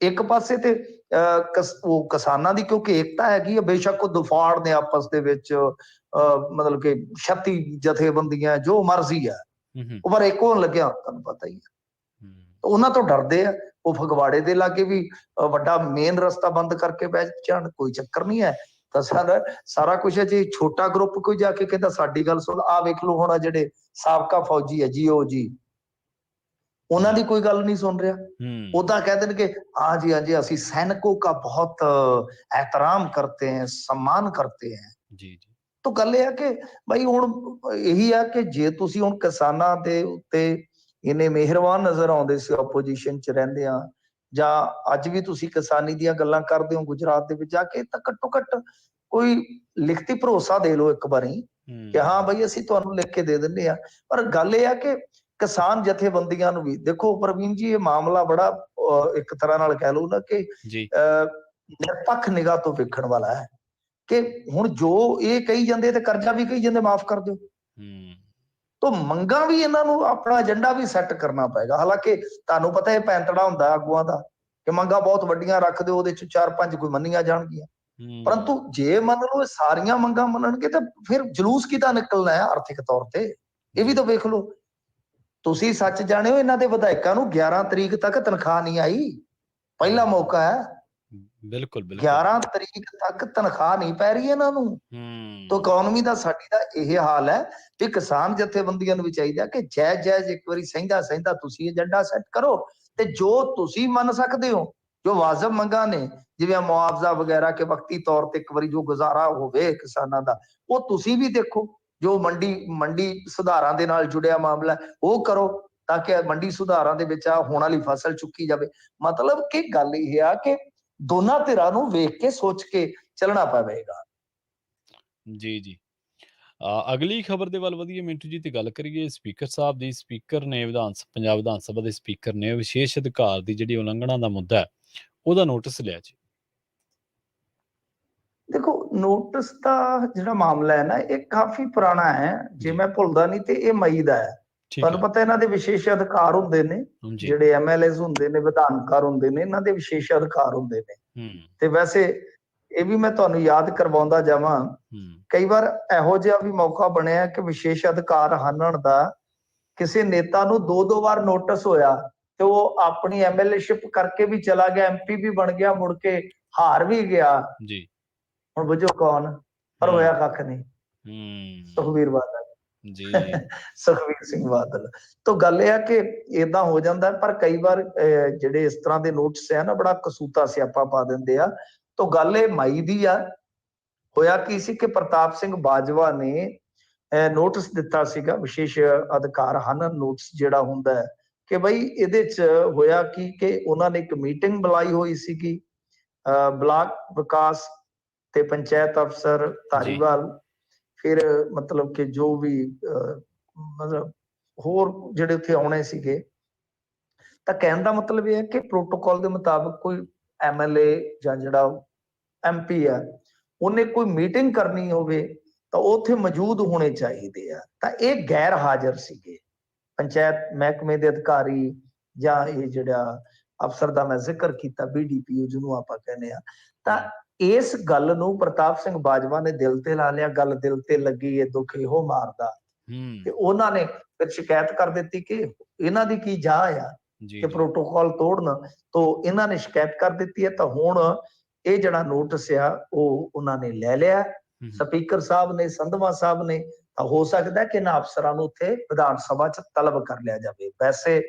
ਇੱਕ ਪਾਸੇ ਤੇ ਉਹ ਕਿਸਾਨਾਂ ਦੀ ਕਿਉਂਕਿ ਏਕਤਾ ਹੈਗੀ ਆ, ਬੇਸ਼ੱਕ ਉਹ ਦਫਾੜ ਨੇ ਆਪਸ ਦੇ ਵਿੱਚ, ਮਤਲਬ ਕਿ 36 ਜਥੇਬੰਦੀਆਂ ਜੋ ਮਰਜ਼ੀ ਆ, ਉਹ ਪਰ ਇੱਕ ਹੋਣ ਲੱਗਿਆ, ਤੁਹਾਨੂੰ ਪਤਾ ਹੀ ਹੈ। ਉਹਨਾਂ ਤੋਂ ਡਰਦੇ ਆ, ਉਹ ਫਗਵਾੜੇ ਦੇ ਲਾਗੇ ਵੀ ਵੱਡਾ ਮੇਨ ਰਸਤਾ ਬੰਦ ਕਰਕੇ ਬਹਿ ਜਾਣ, ਕੋਈ ਚੱਕਰ ਨਹੀਂ ਹੈ। ਤਾਂ ਸਾਰਾ ਕੁਛ ਹੈ। ਜੇ ਛੋਟਾ ਗਰੁੱਪ ਕੋਈ ਜਾ ਕੇ ਕਹਿੰਦਾ ਸਾਡੀ ਗੱਲ ਸੁਣ, ਆ ਵੇਖ ਲਓ ਹੁਣ ਜਿਹੜੇ ਸਾਬਕਾ ਫੌਜੀ ਹੈ GOG, ਉਹਨਾਂ ਦੀ ਕੋਈ ਗੱਲ ਨਹੀਂ ਸੁਣ ਰਿਹਾ। हम्म उदा कह देंगे हाँ जी ਅਸੀਂ सैनिकों का बहुत एहतराम करते हैं, सम्मान करते हैं। जी जी तो ਗੱਲ ਇਹ ਆ ਕਿ ਬਈ ਹੁਣ ਇਹੀ ਆ ਕਿ ਜੇ ਤੁਸੀਂ ਹੁਣ ਕਿਸਾਨਾਂ ਦੇ ਉੱਤੇ ਇੰਨੇ ਮਿਹਰਬਾਨ ਨਜ਼ਰ ਆਉਂਦੇ ਸੀ ਆਪੋਜੀਸ਼ਨ ਚ ਰਹਿੰਦੇ ਆ, ਜਾਂ ਅੱਜ ਵੀ ਤੁਸੀਂ ਕਿਸਾਨੀ ਦੀਆਂ ਗੱਲਾਂ ਕਰਦੇ ਹੋ ਗੁਜਰਾਤ ਦੇ ਵਿੱਚ ਜਾ ਕੇ, ਤਾਂ ਘੱਟੋ ਘੱਟ ਕੋਈ ਲਿਖਤੀ ਭਰੋਸਾ ਦੇ ਲਓ ਇੱਕ ਵਾਰੀ ਕਿ ਹਾਂ ਬਈ ਅਸੀਂ ਤੁਹਾਨੂੰ ਲਿਖ ਕੇ ਦੇ ਦਿੰਦੇ ਆ। ਪਰ ਗੱਲ ਇਹ ਆ ਕਿ ਕਿਸਾਨ ਜਥੇਬੰਦੀਆਂ ਨੂੰ ਵੀ ਦੇਖੋ ਪ੍ਰਵੀਨ ਜੀ, ਇਹ ਮਾਮਲਾ ਬੜਾ ਇੱਕ ਤਰ੍ਹਾਂ ਨਾਲ ਕਹਿ ਲਓ ਨਾ ਕਿ जी ਨਿਰਪੱਖ ਨਿਗਾਹ ਤੋਂ ਵੇਖਣ ਵਾਲਾ ਹੈ ਕਿ ਹੁਣ ਜੋ ਇਹ ਕਹੀ ਜਾਂਦੇ ਤੇ ਕਰਜ਼ਾ ਵੀ ਕਹੀ ਜਾਂਦੇ ਮਾਫ ਕਰ ਦਿਓ, हम्म ਤਾਂ ਮੰਗਾਂ ਵੀ ਇਹਨਾਂ ਨੂੰ ਆਪਣਾ ਏਜੰਡਾ ਵੀ ਸੈੱਟ ਕਰਨਾ ਪਏਗਾ। ਹਾਲਾਂਕਿ ਤੁਹਾਨੂੰ ਪਤਾ ਇਹ ਪੈਂਤੜਾ ਹੁੰਦਾ ਆਗੂਆਂ ਦਾ ਕਿ ਮੰਗਾਂ ਬਹੁਤ ਵੱਡੀਆਂ ਰੱਖ ਦਿਓ, ਉਹਦੇ ਚ 4-5 ਕੋਈ ਮੰਨੀਆਂ ਜਾਣਗੀਆਂ, ਪਰੰਤੂ ਜੇ ਮੰਨ ਲਓ ਇਹ ਸਾਰੀਆਂ ਮੰਗਾਂ ਮੰਨਣਗੇ ਤਾਂ ਫਿਰ ਜਲੂਸ ਕਿਹਦਾ ਨਿਕਲਣਾ ਹੈ ਆਰਥਿਕ ਤੌਰ ਤੇ, ਇਹ ਵੀ ਤਾਂ ਵੇਖ ਲਓ। ਤੁਸੀਂ ਸੱਚ ਜਾਣਿਓ ਇਹਨਾਂ ਦੇ ਵਿਧਾਇਕਾਂ ਨੂੰ 11 ਤਰੀਕ ਤੱਕ ਤਨਖਾਹ ਨਹੀਂ ਆਈ, ਪਹਿਲਾ ਮੌਕਾ ਹੈ। बिल्कुल बिल्कुल 11 ਤਰੀਕ ਤੱਕ ਤਨਖਾਹ ਨਹੀਂ ਪੈ ਰਹੀ ਇਹਨਾਂ ਨੂੰ। ਤਾਂ ਇਕਨੋਮੀ ਦਾ ਸਾਡੀ ਦਾ ਇਹ ਹਾਲ ਹੈ ਕਿ ਕਿਸਾਨ ਜਥੇਬੰਦੀਆਂ ਨੂੰ ਵੀ ਚਾਹੀਦਾ ਕਿ ਜਾਇਜ਼ ਇੱਕ ਵਾਰੀ ਸਹਿੰਦਾ ਤੁਸੀਂ ਏਜੰਡਾ ਸੈੱਟ ਕਰੋ, ਤੇ ਜੋ ਤੁਸੀਂ ਮੰਨ ਸਕਦੇ ਹੋ, ਜੋ ਵਾਜਬ ਮੰਗਾਂ ਨੇ, ਜਿਵੇਂ ਮੁਆਵਜ਼ਾ ਵਗੈਰਾ ਕਿ ਵਕਤੀ ਤੌਰ ਤੇ ਇੱਕ ਵਾਰੀ ਜੋ ਗੁਜ਼ਾਰਾ ਹੋਵੇ ਕਿਸਾਨਾਂ ਦਾ, ਉਹ ਤੁਸੀਂ ਵੀ ਦੇਖੋ। ਜੋ ਮੰਡੀ ਸੁਧਾਰਾਂ ਦੇ ਨਾਲ ਜੁੜਿਆ ਮਾਮਲਾ ਉਹ ਕਰੋ, ਤਾਂ ਕਿ ਮੰਡੀ ਸੁਧਾਰਾਂ ਦੇ ਵਿੱਚ ਆ ਹੋਣ ਵਾਲੀ ਫਸਲ ਚੁੱਕੀ ਜਾਵੇ। ਮਤਲਬ ਕਿ ਗੱਲ ਇਹ ਆ ਕਿ ਦੋਨਾਂ ਧਿਰਾਂ ਨੂੰ ਵੇਖ ਕੇ ਸੋਚ ਕੇ ਚੱਲਣਾ ਪਵੇਗਾ। ਜੀ ਜੀ ਅਗਲੀ ਖਬਰ ਦੇ ਵੱਲ ਵਧੀਏ ਮਿੰਟੂ ਜੀ, ਤੇ ਗੱਲ ਕਰੀਏ ਸਪੀਕਰ ਸਾਹਿਬ ਦੀ। ਸਪੀਕਰ ਨੇ ਪੰਜਾਬ ਵਿਧਾਨ ਸਭਾ ਦੇ ਸਪੀਕਰ ਨੇ ਵਿਸ਼ੇਸ਼ ਅਧਿਕਾਰ ਦੀ ਜਿਹੜੀ ਉਲੰਘਣਾ ਦਾ ਮੁੱਦਾ ਹੈ ਉਹਦਾ ਨੋਟਿਸ ਲਿਆ ਜੀ। ਦੇਖੋ ਨੋਟਿਸ ਦਾ ਜਿਹੜਾ ਮਾਮਲਾ ਹੈ ਨਾ, ਇਹ ਕਾਫੀ ਪੁਰਾਣਾ ਹੈ, ਜੇ ਮੈਂ ਭੁੱਲਦਾ ਨਹੀਂ ਤੇ ਇਹ ਮਈ ਦਾ ਹੈ। ਤੁਹਾਨੂੰ ਪਤਾ ਇਹਨਾਂ ਦੇ ਵਿਸ਼ੇਸ਼ ਅਧਿਕਾਰ ਹੁੰਦੇ ਨੇ, ਜਿਹੜੇ ਐਮਐਲਏਜ਼ ਹੁੰਦੇ ਨੇ, ਵਿਧਾਨਕਾਰ ਹੁੰਦੇ ਨੇ, ਇਹਨਾਂ ਦੇ ਵਿਸ਼ੇਸ਼ ਅਧਿਕਾਰ ਹੁੰਦੇ ਨੇ। ਤੇ ਵੈਸੇ ਇਹ ਵੀ ਮੈਂ ਤੁਹਾਨੂੰ ਯਾਦ ਕਰਵਾਉਂਦਾ ਜਾਵਾਂ, ਕਈ ਵਾਰ ਇਹੋ ਜਿਹਾ ਵੀ ਮੌਕਾ ਬਣਿਆ ਕਿ ਵਿਸ਼ੇਸ਼ ਅਧਿਕਾਰ ਹਾਨਣ ਦਾ ਕਿਸੇ ਨੇਤਾ ਨੂੰ 2 ਵਾਰ ਨੋਟਿਸ ਹੋਇਆ, ਤੇ ਉਹ ਆਪਣੀ ਐਮਐਲਏਸ਼ਿਪ ਕਰਕੇ ਵੀ ਚਲਾ ਗਿਆ, ਐਮਪੀ ਵੀ ਬਣ ਗਿਆ, ਮੁੜ ਕੇ ਹਾਰ ਵੀ ਗਿਆ ਜੀ। ਹੁਣ ਬੁੱਝੋ ਕੌਣ, ਪਰ ਹੋਇਆ ਕੱਖ ਨਹੀਂ, ਸੁਖਬੀਰ ਬਾਦਲ ਜੀ ਸੁਖਬੀਰ ਸਿੰਘ ਬਾਦਲ। ਤਾਂ ਗੱਲ ਇਹ ਆ ਕਿ ਏਦਾਂ ਹੋ ਜਾਂਦਾ, ਪਰ ਕਈ ਵਾਰ ਜਿਹੜੇ ਇਸ ਤਰ੍ਹਾਂ ਦੇ ਨੋਟਿਸ ਆ ਨਾ, ਬੜਾ ਕਸੂਤਾ ਸਿਆਪਾ ਪਾ ਦਿੰਦੇ ਆ। ਤਾਂ ਗੱਲ ਇਹ ਮਈ ਦੀ ਆ। ਹੋਇਆ ਕੀ ਸੀ ਕਿ ਪ੍ਰਤਾਪ ਸਿੰਘ ਬਾਜਵਾ ਨੇ ਨੋਟਿਸ ਦਿੱਤਾ ਸੀਗਾ, ਵਿਸ਼ੇਸ਼ ਅਧਿਕਾਰ ਹਨਨ ਨੋਟਿਸ ਜਿਹੜਾ ਹੁੰਦਾ ਹੈ, ਕਿ ਬਈ ਇਹਦੇ ਚ ਹੋਇਆ ਕੀ ਕਿ ਉਹਨਾਂ ਨੇ ਇੱਕ ਮੀਟਿੰਗ ਬੁਲਾਈ ਹੋਈ ਸੀਗੀ, ਬਲਾਕ ਵਿਕਾਸ ਤੇ ਪੰਚਾਇਤ ਅਫਸਰ ਧਾਰੀਵਾਲ, ਫਿਰ ਮਤਲਬ ਕਿ ਜੋ ਵੀ ਮਤਲਬ ਹੋਰ ਜਿਹੜੇ ਉੱਥੇ ਆਉਣੇ ਸੀਗੇ। ਤਾਂ ਕਹਿਣ ਦਾ ਮਤਲਬ ਇਹ ਹੈ ਕਿ ਪ੍ਰੋਟੋਕਾਲ ਦੇ ਮੁਤਾਬਕ ਕੋਈ ਐਮਐਲਏ ਜਾਂ ਜਿਹੜਾ ਐਮਪੀ ਆ, ਉਹਨੇ ਕੋਈ ਮੀਟਿੰਗ ਕਰਨੀ ਹੋਵੇ ਤਾਂ ਉੱਥੇ ਮੌਜੂਦ ਹੋਣੇ ਚਾਹੀਦੇ ਆ। ਤਾਂ ਇਹ ਗੈਰ ਹਾਜ਼ਰ ਸੀਗੇ ਪੰਚਾਇਤ ਮਹਿਕਮੇ ਦੇ ਅਧਿਕਾਰੀ, ਜਾਂ ਇਹ ਜਿਹੜਾ ਅਫਸਰ ਦਾ ਮੈਂ ਜ਼ਿਕਰ ਕੀਤਾ BDPO ਜਿਹਨੂੰ ਆਪਾਂ ਕਹਿੰਦੇ ਆ। ਤਾਂ ਇਸ ਗੱਲ ਨੂੰ ਪ੍ਰਤਾਪ ਸਿੰਘ ਬਾਜਵਾ ਨੇ ਦਿਲ ਤੇ ਲਾ ਲਿਆ, ਗੱਲ ਦਿਲ ਤੇ ਲੱਗੀ, ਇਹ ਦੁੱਖ ਇਹੋ ਮਾਰਦਾ, ਤੇ ਉਹਨਾਂ ਨੇ ਫਿਰ ਸ਼ਿਕਾਇਤ ਕਰ ਦਿੱਤੀ ਕਿ ਇਹਨਾਂ ਦੀ ਕੀ ਜਾ ਆ ਕਿ ਪ੍ਰੋਟੋਕਾਲ ਤੋੜਨ। ਤੋਂ ਇਹਨਾਂ ਨੇ ਸ਼ਿਕਾਇਤ ਕਰ ਦਿੱਤੀ ਹੈ। ਤਾਂ ਹੁਣ ਇਹ ਜਿਹੜਾ ਨੋਟਿਸ ਆ ਉਹ ਉਹਨਾਂ ਨੇ ਲੈ ਲਿਆ, ਸਪੀਕਰ ਸਾਹਿਬ ਨੇ, ਸੰਧਵਾ ਸਾਹਿਬ ਨੇ। ਤਾਂ ਹੋ ਸਕਦਾ ਕਿ ਇਹਨਾਂ ਅਫਸਰਾਂ ਨੂੰ ਉੱਥੇ ਵਿਧਾਨ ਸਭਾ ਚ ਤਲਬ ਕਰ ਲਿਆ ਜਾਵੇ। ਵੈਸੇ